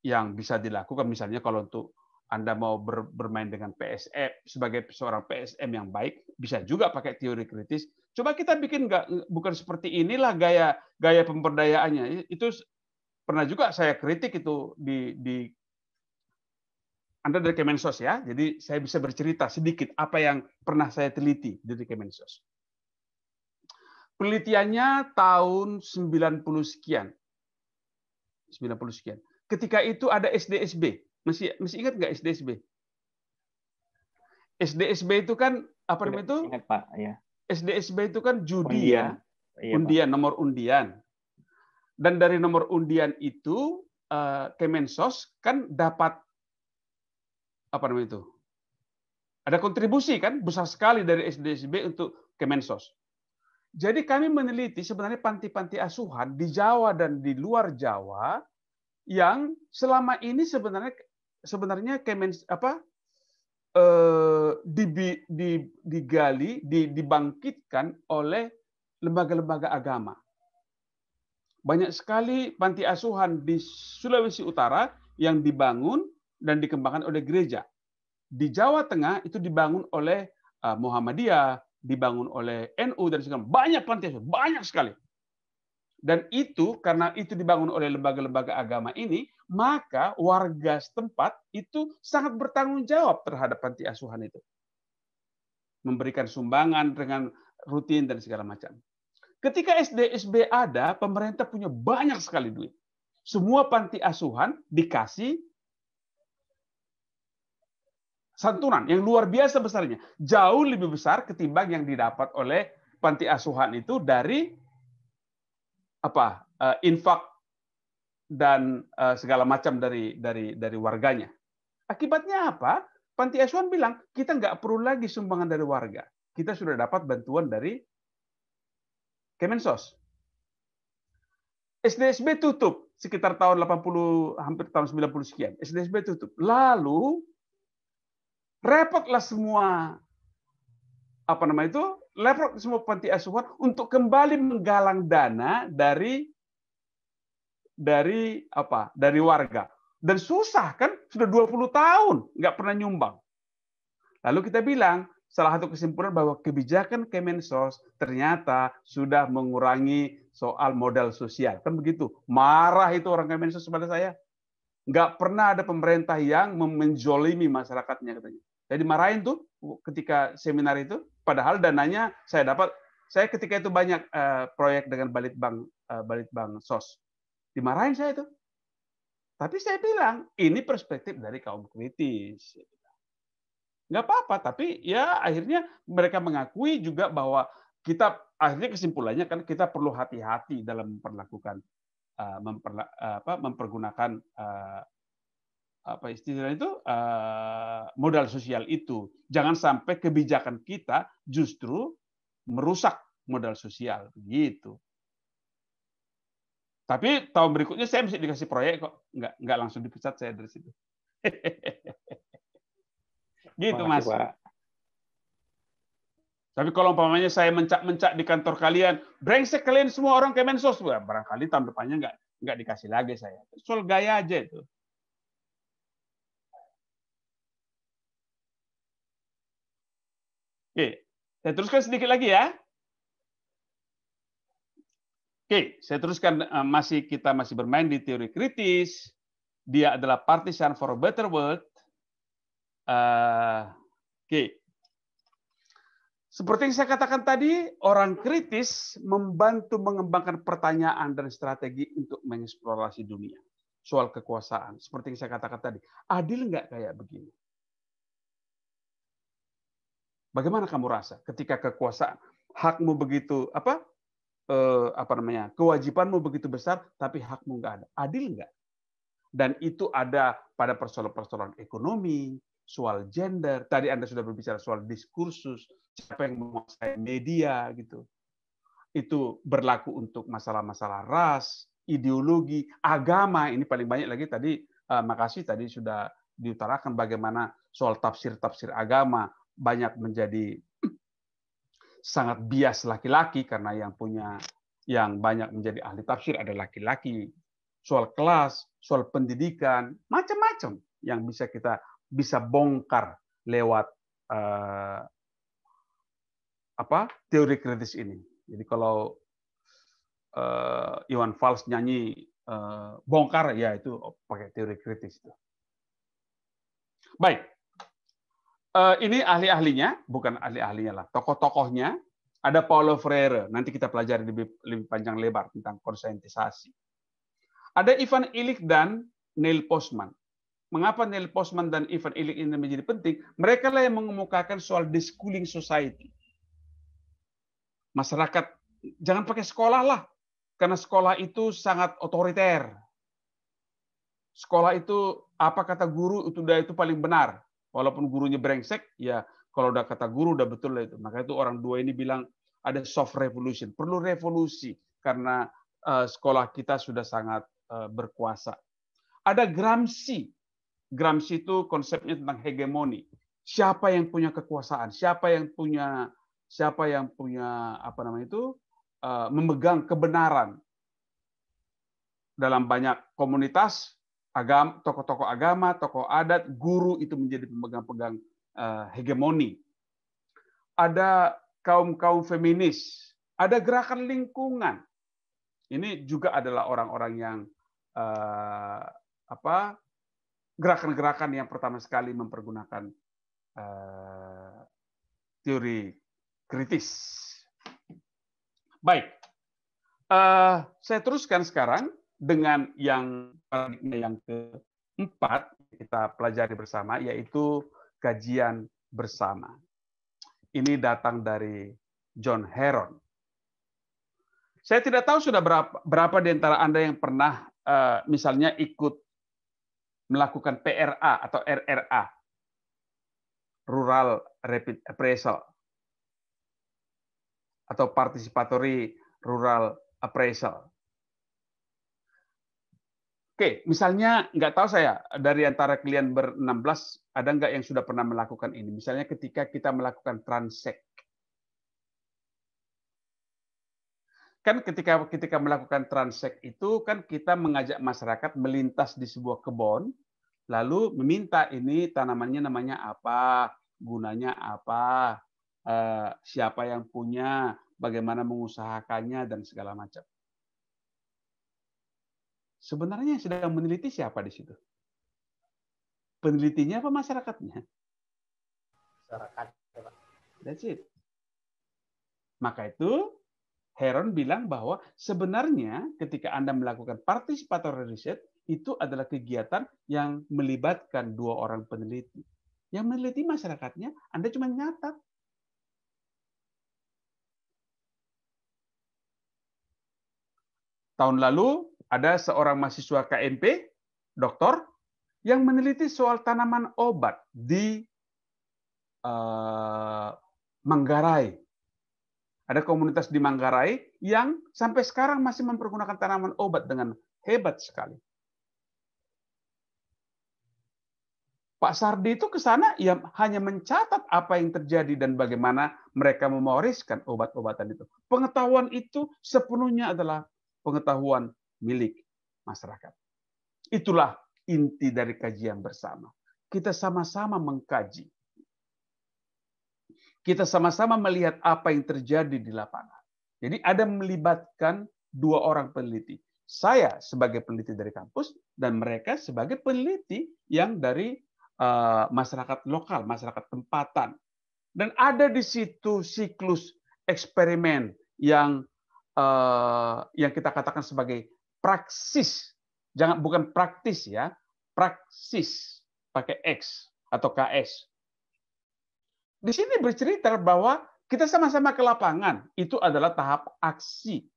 yang bisa dilakukan. Misalnya kalau untuk Anda mau bermain dengan PSM sebagai seorang PSM yang baik, bisa juga pakai teori kritis. Coba kita bikin bukan seperti inilah gaya pemberdayaannya. Itu pernah juga saya kritik itu di Anda dari Kemensos ya. Jadi saya bisa bercerita sedikit apa yang pernah saya teliti dari Kemensos. Penelitiannya tahun 90 sekian. Ketika itu ada SDSB. Masih ingat nggak SDSB? SDSB itu kan apa namanya itu? Ingat, Pak, ya. SDSB itu kan judi undian. Ya. Undian, nomor undian. Dan dari nomor undian itu Kemensos kan dapat apa namanya itu? Ada kontribusi kan besar sekali dari SDSB untuk Kemensos. Jadi kami meneliti sebenarnya panti-panti asuhan di Jawa dan di luar Jawa yang selama ini sebenarnya digali, dibangkitkan oleh lembaga-lembaga agama. Banyak sekali panti asuhan di Sulawesi Utara yang dibangun dan dikembangkan oleh gereja. Di Jawa Tengah itu dibangun oleh Muhammadiyah, dibangun oleh NU dan segala banyak panti asuhan, banyak sekali. Dan itu karena itu dibangun oleh lembaga-lembaga agama ini, maka warga setempat itu sangat bertanggung jawab terhadap panti asuhan itu. Memberikan sumbangan dengan rutin dan segala macam. Ketika SDSB ada, pemerintah punya banyak sekali duit. Semua panti asuhan dikasih santunan yang luar biasa besarnya, jauh lebih besar ketimbang yang didapat oleh panti asuhan itu dari infak dan segala macam dari warganya. Akibatnya apa? Panti asuhan bilang kita nggak perlu lagi sumbangan dari warga, kita sudah dapat bantuan dari Kemensos. SDSB tutup sekitar tahun 80, hampir tahun 90 sekian. SDSB tutup. Lalu repotlah semua repot semua panti asuhan untuk kembali menggalang dana dari warga. Dan susah kan, sudah 20 tahun nggak pernah nyumbang. Lalu kita bilang, salah satu kesimpulan bahwa kebijakan Kemensos ternyata sudah mengurangi soal modal sosial. Kan begitu. Marah itu orang Kemensos kepada saya. Nggak pernah ada pemerintah yang menzolimi masyarakatnya katanya. Jadi marahin tuh ketika seminar itu, padahal dananya saya ketika itu banyak proyek dengan Balitbank SOS. Dimarahin saya itu. Tapi saya bilang, ini perspektif dari kaum kritis. Nggak apa-apa, tapi ya akhirnya mereka mengakui juga bahwa kita, akhirnya kesimpulannya kan kita perlu hati-hati dalam memperlakukan, mempergunakan apa istilahnya itu, modal sosial itu. Jangan sampai kebijakan kita justru merusak modal sosial, gitu. Tapi tahun berikutnya saya mesti dikasih proyek kok, nggak langsung dipecat saya dari situ. Gitu, Mas. Pak. Tapi kalau umpamanya saya mencak-mencak di kantor kalian, brengsek kalian semua orang Kemensos, barangkali tahun depannya nggak dikasih lagi saya. Soal gaya aja itu. Oke, saya teruskan sedikit lagi ya. Oke, saya teruskan, kita masih bermain di teori kritis. Dia adalah partisan for a better world. Oke. Seperti yang saya katakan tadi, orang kritis membantu mengembangkan pertanyaan dan strategi untuk mengeksplorasi dunia. Soal kekuasaan, seperti yang saya katakan tadi, adil nggak kayak begini? Bagaimana kamu rasa ketika kekuasaan, hakmu begitu kewajibanmu begitu besar, tapi hakmu nggak ada. Adil nggak? Dan itu ada pada persoalan-persoalan ekonomi, soal gender. Tadi Anda sudah berbicara soal diskursus, siapa yang menguasai media, gitu. Itu berlaku untuk masalah-masalah ras, ideologi, agama. Ini paling banyak lagi tadi. Makasih tadi sudah diutarakan bagaimana soal tafsir-tafsir agama banyak menjadi sangat bias laki-laki karena yang banyak menjadi ahli tafsir adalah laki-laki. Soal kelas, soal pendidikan, macam-macam yang kita bisa bongkar lewat teori kritis ini. Jadi kalau Iwan Fals nyanyi bongkar, ya itu pakai teori kritis itu. Baik. Ini ahli-ahlinya, bukan ahli-ahlinya lah, tokoh-tokohnya. Ada Paulo Freire, nanti kita pelajari lebih panjang lebar tentang konsientisasi. Ada Ivan Illich dan Neil Postman. Mengapa Neil Postman dan Ivan Illich ini menjadi penting? Mereka lah yang mengemukakan soal deschooling society. Masyarakat, jangan pakai sekolah lah, karena sekolah itu sangat otoriter. Sekolah itu, apa kata guru, itu paling benar. Walaupun gurunya brengsek, ya kalau udah kata guru udah betul lah itu. Maka itu orang dua ini bilang ada soft revolution, perlu revolusi karena sekolah kita sudah sangat berkuasa. Ada Gramsci. Gramsci itu konsepnya tentang hegemoni. Siapa yang punya kekuasaan? Siapa yang punya memegang kebenaran dalam banyak komunitas? Tokoh-tokoh agama, tokoh adat, guru itu menjadi pemegang-pegang hegemoni. Ada kaum-kaum feminis, ada gerakan lingkungan. Ini juga adalah orang-orang yang gerakan-gerakan yang pertama sekali mempergunakan teori kritis. Baik, saya teruskan sekarang dengan yang keempat kita pelajari bersama, yaitu kajian bersama. Ini datang dari John Heron. Saya tidak tahu sudah berapa di antara Anda yang pernah misalnya ikut melakukan PRA atau RRA, Rural Rapid Appraisal, atau Participatory Rural Appraisal. Oke, misalnya nggak tahu saya dari antara kalian ber-16 ada nggak yang sudah pernah melakukan ini? Misalnya ketika kita melakukan transek, kan ketika melakukan transek itu kan kita mengajak masyarakat melintas di sebuah kebun, lalu meminta ini tanamannya namanya apa, gunanya apa, siapa yang punya, bagaimana mengusahakannya dan segala macam. Sebenarnya yang sedang meneliti siapa di situ? Penelitinya apa masyarakatnya? Masyarakat. That's it. Maka itu Heron bilang bahwa sebenarnya ketika Anda melakukan participatory research, itu adalah kegiatan yang melibatkan 2 orang peneliti. Yang meneliti masyarakatnya, Anda cuma nyatat. Tahun lalu ada seorang mahasiswa KMP, doktor, yang meneliti soal tanaman obat di Manggarai. Ada komunitas di Manggarai yang sampai sekarang masih mempergunakan tanaman obat dengan hebat sekali. Pak Sardi itu ke sana ya hanya mencatat apa yang terjadi dan bagaimana mereka mewariskan obat-obatan itu. Pengetahuan itu sepenuhnya adalah pengetahuan milik masyarakat. Itulah inti dari kajian bersama. Kita sama-sama mengkaji. Kita sama-sama melihat apa yang terjadi di lapangan. Jadi ada melibatkan 2 orang peneliti. Saya sebagai peneliti dari kampus dan mereka sebagai peneliti yang dari masyarakat lokal, masyarakat tempatan. Dan ada di situ siklus eksperimen yang kita katakan sebagai praksis. Bukan praktis ya, praksis pakai X atau KS. Di sini bercerita bahwa kita sama-sama ke lapangan, itu adalah tahap aksi.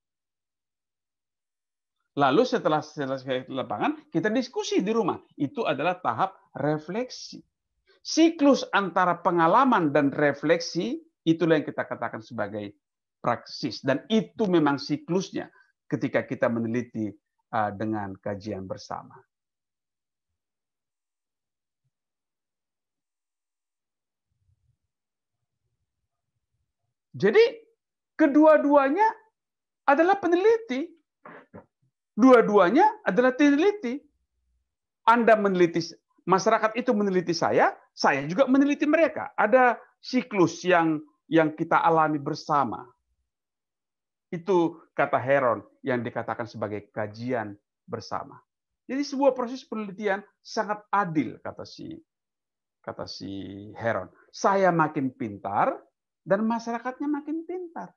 Lalu setelah selesai lapangan, kita diskusi di rumah. Itu adalah tahap refleksi. Siklus antara pengalaman dan refleksi, itulah yang kita katakan sebagai praksis. Dan itu memang siklusnya ketika kita meneliti dengan kajian bersama. Jadi, kedua-duanya adalah peneliti. Dua-duanya adalah peneliti. Anda meneliti, masyarakat itu meneliti saya juga meneliti mereka. Ada siklus yang kita alami bersama. Itu kata Heron yang dikatakan sebagai kajian bersama. Jadi sebuah proses penelitian sangat adil, kata si Heron. Saya makin pintar dan masyarakatnya makin pintar.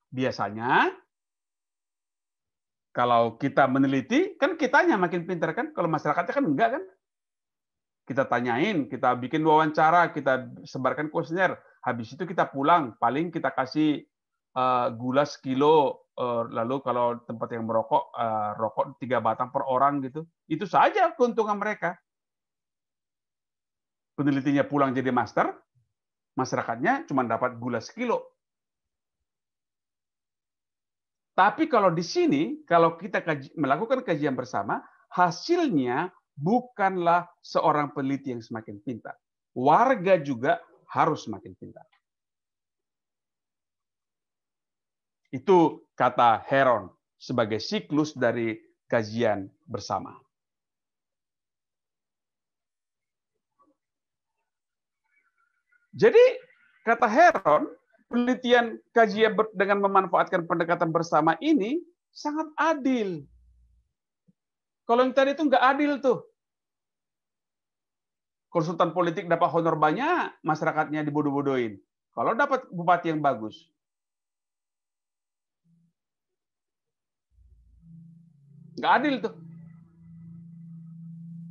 Biasanya kalau kita meneliti, kan kitanya makin pintar kan? Kalau masyarakatnya kan enggak kan? Kita tanyain, kita bikin wawancara, kita sebarkan kuesioner. Habis itu kita pulang, paling kita kasih gula sekilo, lalu kalau tempat yang merokok, rokok 3 batang per orang gitu. Itu saja keuntungan mereka. Penelitinya pulang jadi master, masyarakatnya cuma dapat gula sekilo. Tapi kalau di sini, kalau kita melakukan kajian bersama, hasilnya bukanlah seorang peneliti yang semakin pintar. Warga juga harus semakin pintar. Itu kata Heron sebagai siklus dari kajian bersama. Jadi, kata Heron, penelitian kajian dengan memanfaatkan pendekatan bersama ini sangat adil. Kalau yang tadi itu nggak adil tuh. Konsultan politik dapat honor banyak, masyarakatnya dibodoh-bodohin. Kalau dapat bupati yang bagus. Nggak adil tuh.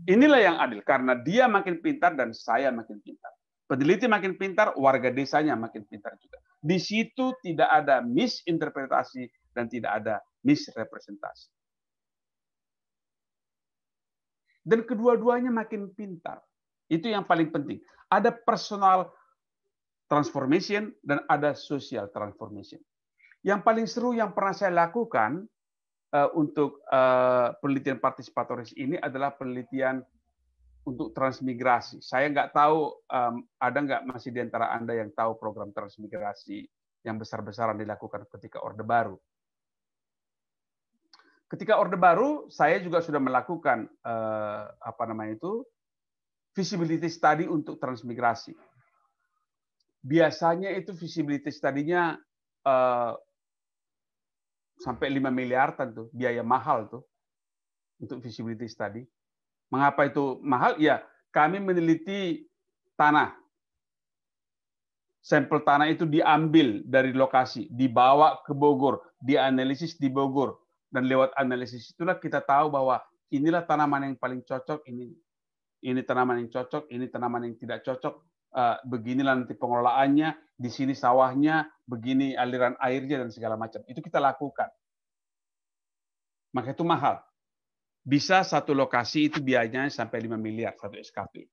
Inilah yang adil, karena dia makin pintar dan saya makin pintar. Peneliti makin pintar, warga desanya makin pintar juga. Di situ tidak ada misinterpretasi dan tidak ada misrepresentasi. Dan kedua-duanya makin pintar. Itu yang paling penting. Ada personal transformation dan ada social transformation. Yang paling seru yang pernah saya lakukan untuk penelitian partisipatoris ini adalah penelitian untuk transmigrasi. Saya nggak tahu, ada nggak masih di antara Anda yang tahu program transmigrasi yang besar-besaran dilakukan ketika Orde Baru. Ketika Orde Baru, saya juga sudah melakukan feasibility study untuk transmigrasi. Biasanya itu feasibility study-nya sampai 5 miliar tuh, biaya mahal tuh untuk feasibility study. Mengapa itu mahal? Ya, kami meneliti tanah. Sampel tanah itu diambil dari lokasi, dibawa ke Bogor, dianalisis di Bogor, dan lewat analisis itulah kita tahu bahwa inilah tanaman yang paling cocok, ini tanaman yang cocok, ini tanaman yang tidak cocok, beginilah nanti pengelolaannya, di sini sawahnya, begini aliran airnya dan segala macam. Itu kita lakukan. Maka itu mahal. Bisa satu lokasi itu biayanya sampai 5 miliar satu SKP.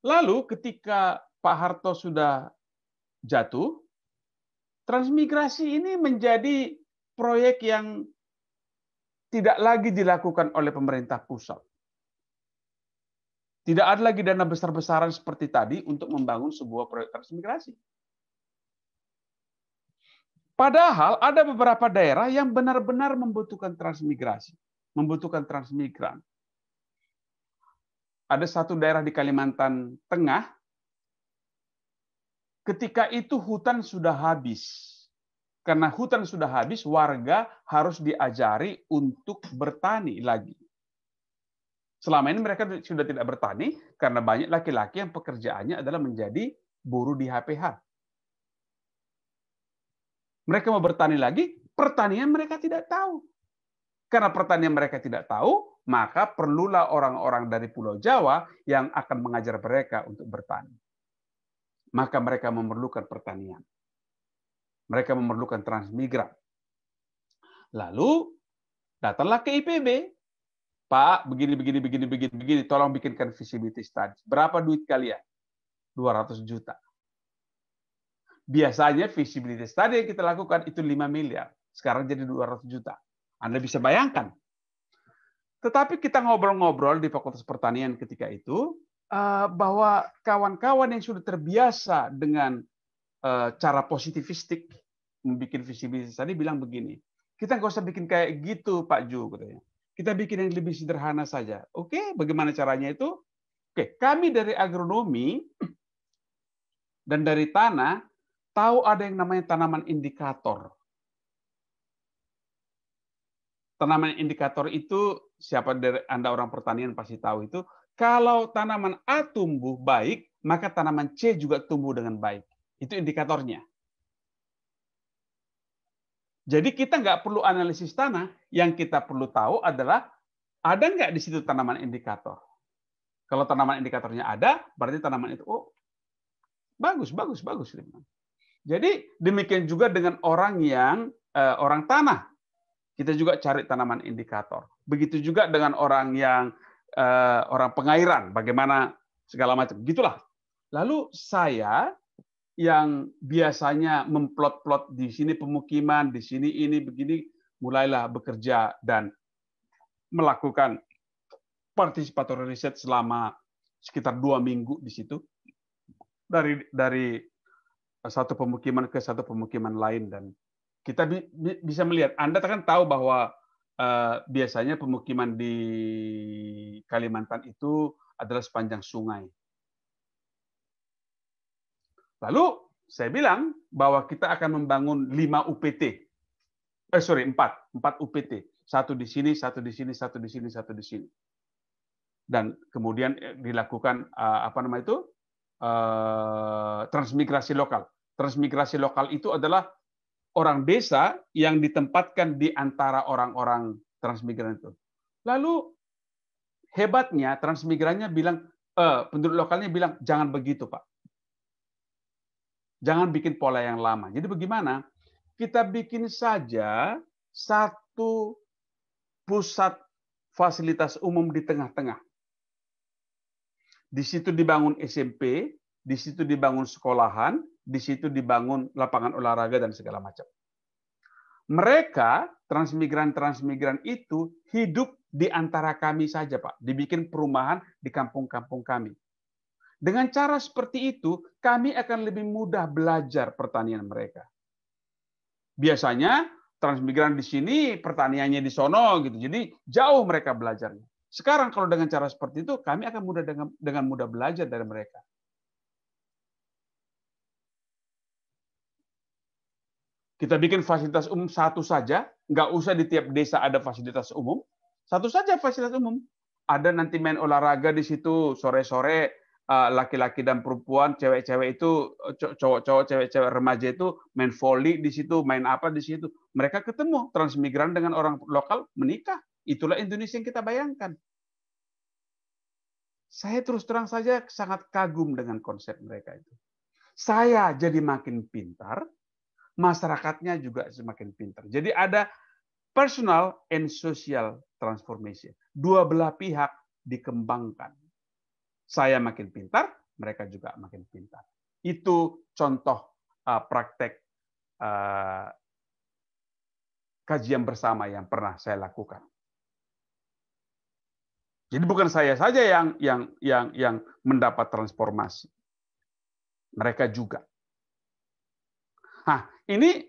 Lalu ketika Pak Harto sudah jatuh, transmigrasi ini menjadi proyek yang tidak lagi dilakukan oleh pemerintah pusat. Tidak ada lagi dana besar-besaran seperti tadi untuk membangun sebuah proyek transmigrasi. Padahal ada beberapa daerah yang benar-benar membutuhkan transmigrasi, membutuhkan transmigran. Ada satu daerah di Kalimantan Tengah, ketika itu hutan sudah habis. Karena hutan sudah habis, warga harus diajari untuk bertani lagi. Selama ini mereka sudah tidak bertani karena banyak laki-laki yang pekerjaannya adalah menjadi buruh di HPH. Mereka mau bertani lagi, pertanian mereka tidak tahu. Karena pertanian mereka tidak tahu, maka perlulah orang-orang dari Pulau Jawa yang akan mengajar mereka untuk bertani. Maka mereka memerlukan pertanian. Mereka memerlukan transmigran. Lalu datanglah ke IPB. Pak, begini, tolong bikinkan visibility study. Berapa duit kalian? 200 juta. Biasanya visibility study yang kita lakukan itu 5 miliar. Sekarang jadi 200 juta. Anda bisa bayangkan. Tetapi kita ngobrol-ngobrol di Fakultas Pertanian ketika itu, bahwa kawan-kawan yang sudah terbiasa dengan cara positivistik membuat visibility study bilang begini, kita nggak usah bikin kayak gitu Pak Ju, katanya. Kita bikin yang lebih sederhana saja. Oke, bagaimana caranya itu? Oke, kami dari agronomi dan dari tanah tahu ada yang namanya tanaman indikator. Tanaman indikator itu, siapa dari Anda orang pertanian pasti tahu itu, kalau tanaman A tumbuh baik, maka tanaman C juga tumbuh dengan baik. Itu indikatornya. Jadi kita nggak perlu analisis tanah, yang kita perlu tahu adalah ada nggak di situ tanaman indikator. Kalau tanaman indikatornya ada, berarti tanaman itu bagus. Jadi demikian juga dengan orang yang orang tanah, kita juga cari tanaman indikator. Begitu juga dengan orang yang orang pengairan, bagaimana segala macam, gitulah. Lalu saya yang biasanya memplot-plot di sini pemukiman, di sini ini begini, mulailah bekerja dan melakukan participatory research selama sekitar 2 minggu di situ, dari satu pemukiman ke satu pemukiman lain, dan kita bisa melihat, Anda kan tahu bahwa biasanya pemukiman di Kalimantan itu adalah sepanjang sungai. Lalu saya bilang bahwa kita akan membangun 4 UPT. Satu di sini, satu di sini, satu di sini, satu di sini. Dan kemudian dilakukan transmigrasi lokal. Transmigrasi lokal itu adalah orang desa yang ditempatkan di antara orang-orang transmigran itu. Lalu hebatnya transmigrannya bilang, penduduk lokalnya bilang, jangan begitu Pak. Jangan bikin pola yang lama. Jadi bagaimana? Kita bikin saja satu pusat fasilitas umum di tengah-tengah. Di situ dibangun SMP, di situ dibangun sekolahan, di situ dibangun lapangan olahraga dan segala macam. Mereka, transmigran itu hidup di antara kami saja, Pak. Dibikin perumahan di kampung-kampung kami. Dengan cara seperti itu, kami akan lebih mudah belajar pertanian mereka. Biasanya transmigran di sini, pertaniannya di sono, gitu. Jadi jauh mereka belajarnya. Sekarang kalau dengan cara seperti itu, kami akan dengan mudah belajar dari mereka. Kita bikin fasilitas umum satu saja, nggak usah di tiap desa ada fasilitas umum. Satu saja fasilitas umum. Ada nanti main olahraga di situ sore-sore, laki-laki dan perempuan, cewek-cewek itu, cowok-cowok, cewek-cewek remaja itu main volley di situ, main apa di situ. Mereka ketemu transmigran dengan orang lokal, menikah. Itulah Indonesia yang kita bayangkan. Saya terus terang saja sangat kagum dengan konsep mereka itu. Saya jadi makin pintar, masyarakatnya juga semakin pintar. Jadi ada personal and social transformation. Dua belah pihak dikembangkan. Saya makin pintar, mereka juga makin pintar. Itu contoh praktek kajian bersama yang pernah saya lakukan. Jadi bukan saya saja yang mendapat transformasi. Mereka juga. Nah, ini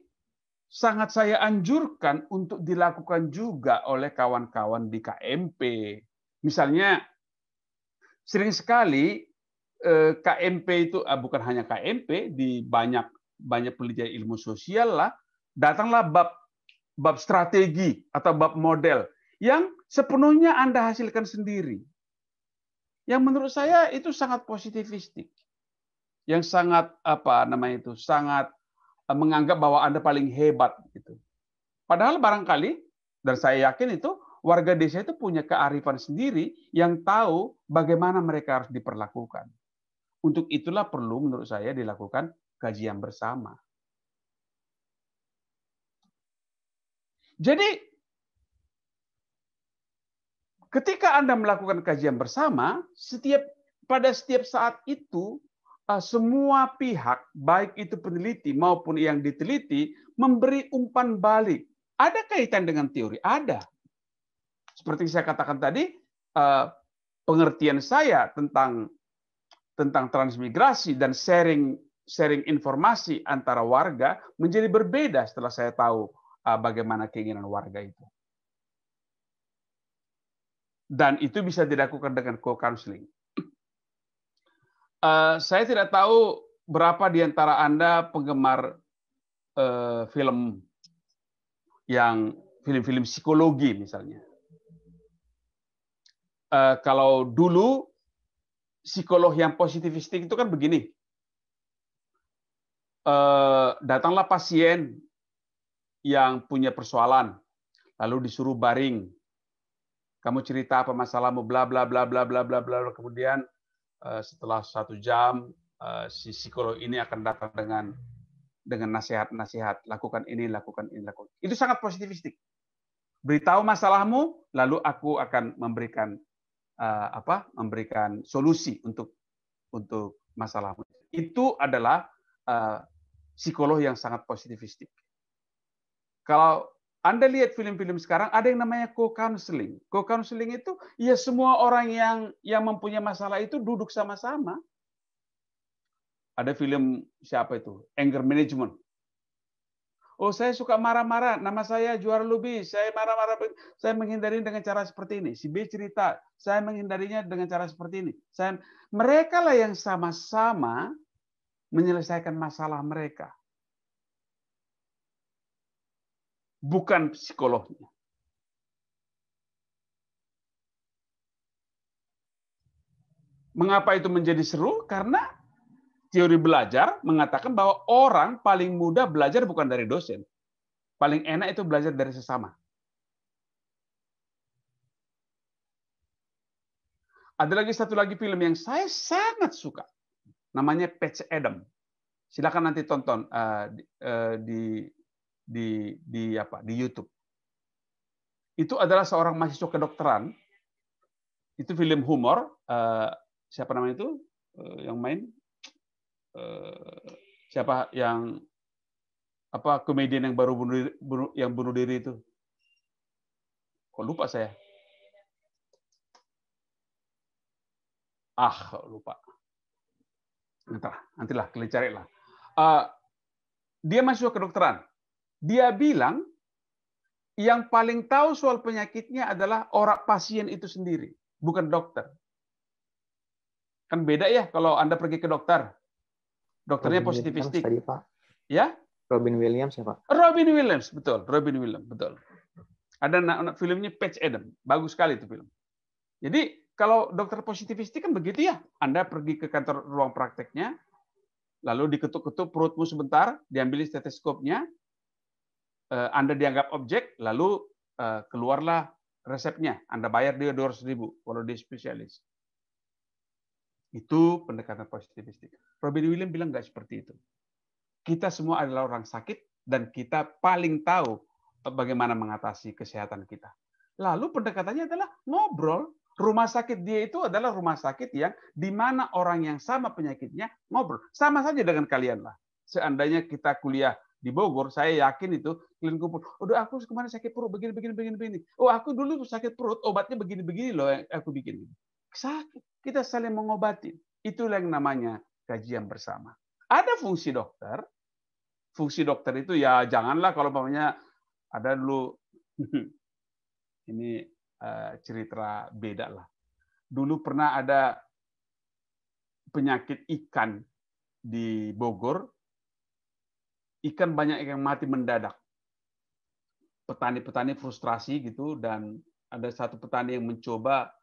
sangat saya anjurkan untuk dilakukan juga oleh kawan-kawan di KMP. Misalnya, sering sekali KMP itu, bukan hanya KMP, di banyak penelitian ilmu sosial lah, datanglah bab strategi atau bab model yang sepenuhnya Anda hasilkan sendiri. Yang menurut saya itu sangat positivistik. Yang sangat sangat menganggap bahwa Anda paling hebat gitu. Padahal barangkali, dan saya yakin itu warga desa itu punya kearifan sendiri yang tahu bagaimana mereka harus diperlakukan. Untuk itulah perlu menurut saya dilakukan kajian bersama. Jadi ketika Anda melakukan kajian bersama, pada setiap saat itu semua pihak, baik itu peneliti maupun yang diteliti, memberi umpan balik. Ada kaitan dengan teori? Ada. Seperti saya katakan tadi, pengertian saya tentang transmigrasi dan sharing informasi antara warga menjadi berbeda setelah saya tahu bagaimana keinginan warga itu. Dan itu bisa dilakukan dengan co-counseling. Saya tidak tahu berapa di antara Anda penggemar film psikologi misalnya. Kalau dulu psikolog yang positivistik itu kan begini. Datanglah pasien yang punya persoalan, lalu disuruh baring. Kamu cerita apa masalahmu, bla bla bla bla bla bla bla. Kemudian setelah 1 jam si psikolog ini akan datang dengan nasihat-nasihat, lakukan ini, lakukan ini, lakukan. Itu sangat positivistik. Beritahu masalahmu, lalu aku akan memberikan solusi untuk masalahmu. Itu adalah psikolog yang sangat positivistik. Kalau Anda lihat film-film sekarang, ada yang namanya co-counseling. Co-counseling itu, ya semua orang yang mempunyai masalah itu duduk sama-sama. Ada film siapa itu? Anger Management. Oh, saya suka marah-marah. Nama saya Juara Lubi. Saya marah-marah. Saya menghindari dengan cara seperti ini. Si B cerita, saya menghindarinya dengan cara seperti ini. Mereka lah yang sama-sama menyelesaikan masalah mereka. Bukan psikolognya. Mengapa itu menjadi seru? Karena teori belajar mengatakan bahwa orang paling mudah belajar bukan dari dosen. Paling enak itu belajar dari sesama. Ada lagi satu lagi film yang saya sangat suka. Namanya Patch Adams. Silakan nanti tonton di YouTube. Itu adalah seorang mahasiswa kedokteran. Itu film humor. Siapa namanya itu yang main? Siapa yang komedian yang baru bunuh diri itu? Kok lupa saya? Lupa. Nantilah kalian carilah. Dia mahasiswa kedokteran. Dia bilang yang paling tahu soal penyakitnya adalah orang pasien itu sendiri, bukan dokter. Kan beda ya kalau Anda pergi ke dokter. Dokternya positivistik. Tadi, Pak. Ya? Robin Williams ya, Pak? Robin Williams, betul. Robin Williams, betul. Ada filmnya Patch Adams. Bagus sekali itu film. Jadi kalau dokter positivistik kan begitu ya. Anda pergi ke kantor ruang prakteknya, lalu diketuk-ketuk perutmu sebentar, diambil stetoskopnya, Anda dianggap objek, lalu keluarlah resepnya. Anda bayar dia 200.000 kalau dia spesialis. Itu pendekatan positivistik. Robin Williams bilang nggak seperti itu. Kita semua adalah orang sakit dan kita paling tahu bagaimana mengatasi kesehatan kita. Lalu pendekatannya adalah ngobrol. Rumah sakit dia itu adalah rumah sakit yang di mana orang yang sama penyakitnya ngobrol. Sama saja dengan kalian lah. Seandainya kita kuliah di Bogor, saya yakin itu kalian kumpul. Udah aku kemarin sakit perut begini. Oh aku dulu sakit perut, obatnya begini loh yang aku bikin. Sakit, kita saling mengobati. Itulah yang namanya kajian bersama. Ada fungsi dokter. Fungsi dokter itu ya janganlah kalau umpamanya ada dulu ini cerita beda lah. Dulu pernah ada penyakit ikan di Bogor. Ikan banyak yang mati mendadak. Petani-petani frustrasi gitu dan ada satu petani yang mencoba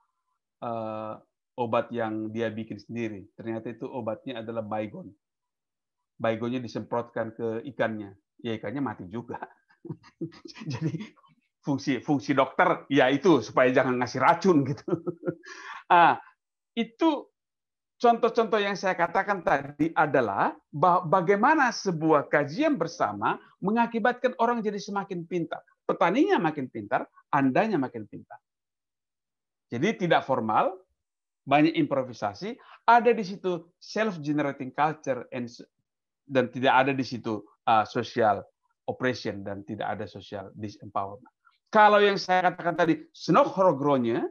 obat yang dia bikin sendiri. Ternyata itu obatnya adalah baygon. Baygonnya disemprotkan ke ikannya. Ya ikannya mati juga. Jadi fungsi dokter ya itu supaya jangan ngasih racun gitu. Itu contoh-contoh yang saya katakan tadi adalah bagaimana sebuah kajian bersama mengakibatkan orang jadi semakin pintar. Petaninya makin pintar, Andanya makin pintar. Jadi tidak formal, banyak improvisasi, ada di situ self-generating culture dan tidak ada di situ social oppression dan tidak ada social disempowerment. Kalau yang saya katakan tadi snokhorogronya,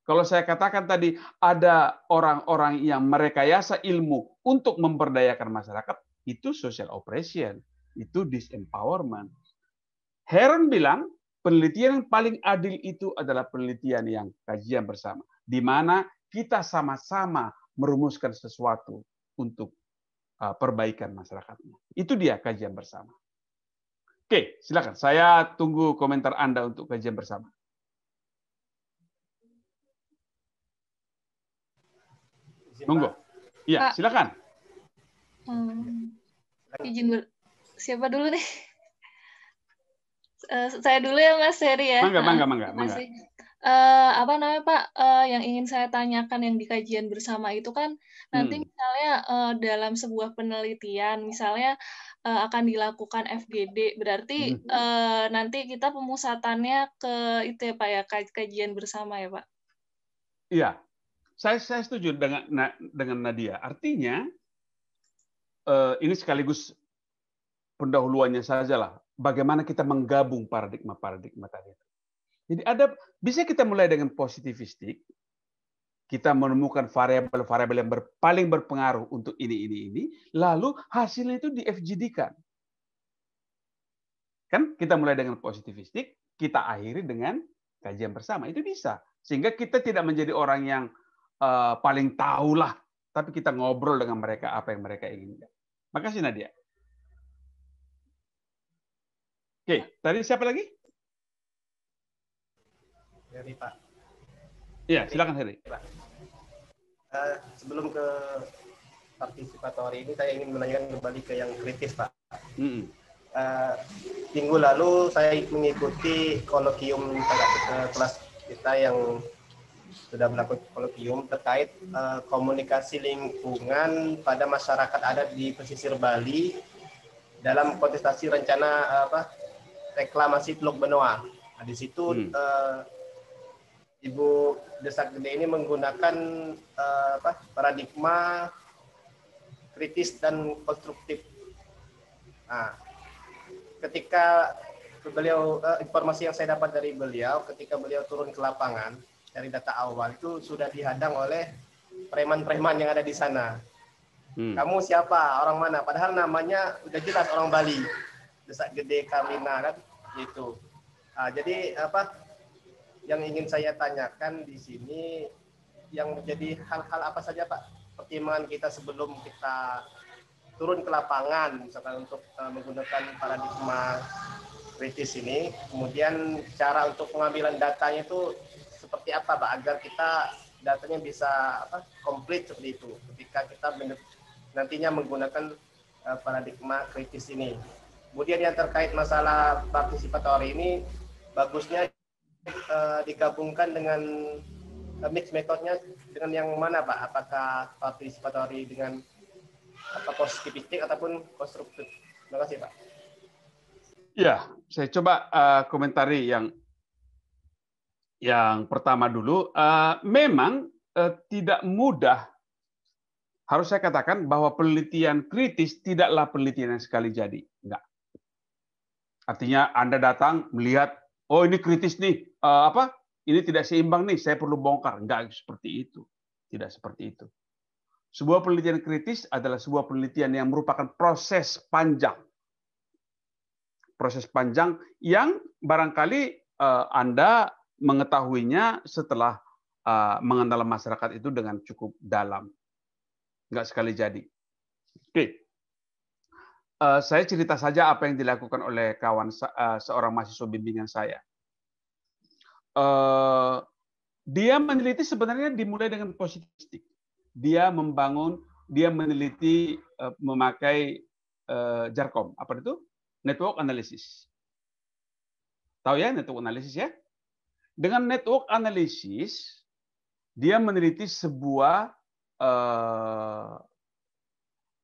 kalau saya katakan tadi ada orang-orang yang merekayasa ilmu untuk memberdayakan masyarakat, itu social oppression, itu disempowerment. Heron bilang penelitian yang paling adil itu adalah penelitian yang kajian bersama, di mana kita sama-sama merumuskan sesuatu untuk perbaikan masyarakatnya. Itu dia kajian bersama. Oke, silakan. Saya tunggu komentar Anda untuk kajian bersama. Tunggu. Iya, silakan. Izin siapa dulu nih? Saya dulu ya Mas Heri ya. Mangga. Apa namanya Pak, yang ingin saya tanyakan yang di kajian bersama itu kan nanti misalnya dalam sebuah penelitian misalnya akan dilakukan FGD berarti nanti kita pemusatannya ke itu ya Pak ya, kajian bersama ya Pak. Iya, saya setuju dengan Nadia. Artinya ini sekaligus pendahuluannya saja lah. Bagaimana kita menggabung paradigma tadi. Jadi bisa kita mulai dengan positivistik, kita menemukan variabel-variabel yang paling berpengaruh untuk ini, lalu hasilnya itu di FGD-kan. Kan kita mulai dengan positivistik, kita akhiri dengan kajian bersama. Itu bisa. Sehingga kita tidak menjadi orang yang paling tahulah, tapi kita ngobrol dengan mereka apa yang mereka inginkan. Makasih Nadia. Oke, tadi siapa lagi? Heri, Pak. Iya, silakan Heri. Sebelum ke partisipatori ini, saya ingin menanyakan kembali ke yang kritis, Pak. Minggu lalu saya mengikuti kolokium kelas kita yang sudah melakukan kolokium terkait komunikasi lingkungan pada masyarakat adat di pesisir Bali dalam kontestasi rencana reklamasi Teluk Benoa. Nah, di situ Ibu Desak Gede ini menggunakan paradigma kritis dan konstruktif. Nah, ketika beliau informasi yang saya dapat dari beliau, ketika beliau turun ke lapangan dari data awal itu sudah dihadang oleh preman-preman yang ada di sana. Kamu siapa? Orang mana? Padahal namanya udah jelas orang Bali, Desak Gede Karlina kan, gitu. Nah, jadi yang ingin saya tanyakan di sini, yang menjadi hal-hal apa saja Pak pertimbangan kita sebelum kita turun ke lapangan, misalkan untuk menggunakan paradigma kritis ini, kemudian cara untuk pengambilan datanya itu seperti apa Pak agar kita datanya bisa komplit seperti itu ketika kita nantinya menggunakan paradigma kritis ini. Kemudian yang terkait masalah partisipatori ini bagusnya digabungkan dengan mix metodenya dengan yang mana Pak? Apakah partisipatori dengan positivistik ataupun konstruktif? Terima kasih Pak. Ya, saya coba komentari yang pertama dulu. Memang tidak mudah. Harus saya katakan bahwa penelitian kritis tidaklah penelitian yang sekali jadi. Enggak. Artinya Anda datang melihat, oh ini kritis nih, ini tidak seimbang nih, saya perlu bongkar. Enggak seperti itu. Tidak seperti itu. Sebuah penelitian kritis adalah sebuah penelitian yang merupakan proses panjang. Proses panjang yang barangkali Anda mengetahuinya setelah mengenal masyarakat itu dengan cukup dalam. Enggak sekali jadi. Oke. Saya cerita saja apa yang dilakukan oleh kawan seorang mahasiswa bimbingan saya. Dia meneliti sebenarnya dimulai dengan positivistik. Dia meneliti memakai JARCOM. Apa itu? Network analysis. Tahu ya network analysis ya? Dengan network analysis, dia meneliti sebuah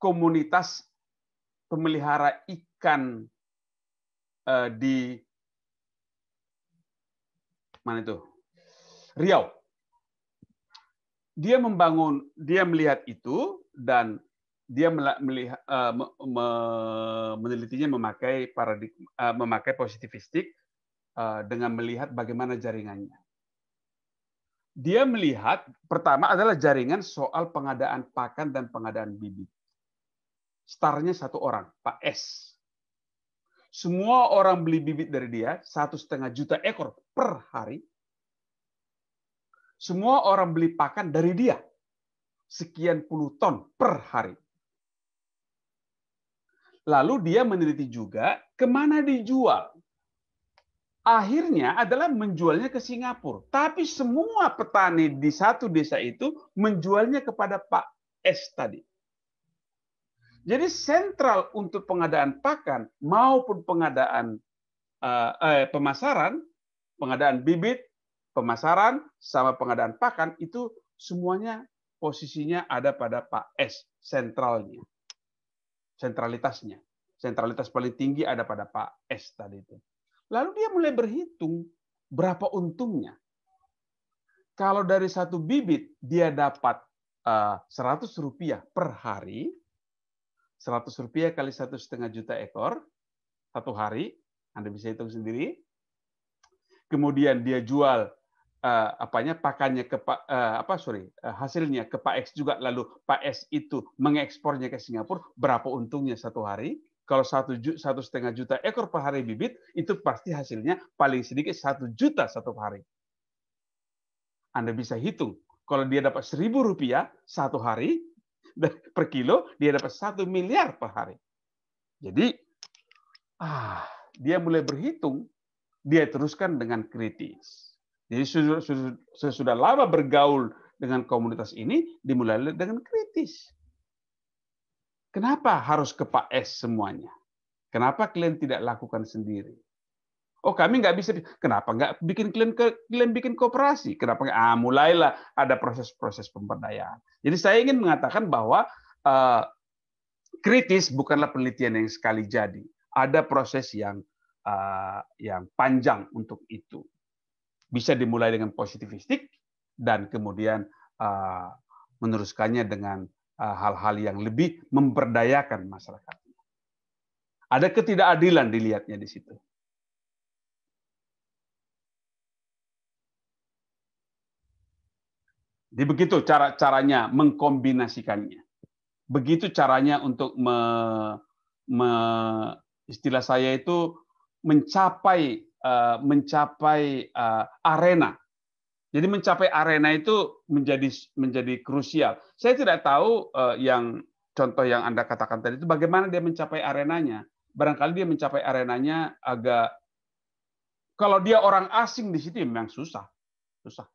komunitas pemelihara ikan di mana itu? Riau. Dia melihat itu dan dia menelitinya memakai positivistik dengan melihat bagaimana jaringannya. Dia melihat pertama adalah jaringan soal pengadaan pakan dan pengadaan bibit. Startnya satu orang, Pak S. Semua orang beli bibit dari dia 1,5 juta ekor per hari. Semua orang beli pakan dari dia sekian puluh ton per hari. Lalu dia meneliti juga kemana dijual. Akhirnya adalah menjualnya ke Singapura. Tapi semua petani di satu desa itu menjualnya kepada Pak S tadi. Jadi sentral untuk pengadaan pakan maupun pengadaan pemasaran, pengadaan bibit, pemasaran, sama pengadaan pakan itu semuanya posisinya ada pada Pak S, sentralnya. Sentralitasnya. Sentralitas paling tinggi ada pada Pak S tadi itu. Lalu dia mulai berhitung berapa untungnya. Kalau dari satu bibit dia dapat Rp100 per hari, Rp100 kali 1,5 juta ekor satu hari, Anda bisa hitung sendiri. Kemudian dia jual pakannya ke hasilnya ke Pak X juga, lalu Pak S itu mengekspornya ke Singapura, berapa untungnya satu hari? Kalau 1,5 juta ekor per hari bibit, itu pasti hasilnya paling sedikit 1 juta satu hari. Anda bisa hitung, kalau dia dapat Rp1.000 satu hari, per kilo, dia dapat 1 miliar per hari. Jadi, dia mulai berhitung, dia teruskan dengan kritis. Jadi sudah lama bergaul dengan komunitas ini, dimulai dengan kritis. Kenapa harus ke Pak S semuanya? Kenapa kalian tidak lakukan sendiri? Oh, kami nggak bisa. Kenapa nggak kalian bikin kooperasi? Kenapa nggak? Mulailah ada proses-proses pemberdayaan. Jadi saya ingin mengatakan bahwa kritis bukanlah penelitian yang sekali jadi. Ada proses yang panjang untuk itu. Bisa dimulai dengan positivistik dan kemudian meneruskannya dengan hal-hal yang lebih memberdayakan masyarakat. Ada ketidakadilan dilihatnya di situ. Jadi begitu caranya mengkombinasikannya. Begitu caranya untuk istilah saya itu mencapai arena. Jadi mencapai arena itu menjadi krusial. Saya tidak tahu yang contoh yang Anda katakan tadi itu bagaimana dia mencapai arenanya. Barangkali dia mencapai arenanya agak, kalau dia orang asing di situ memang susah. susah.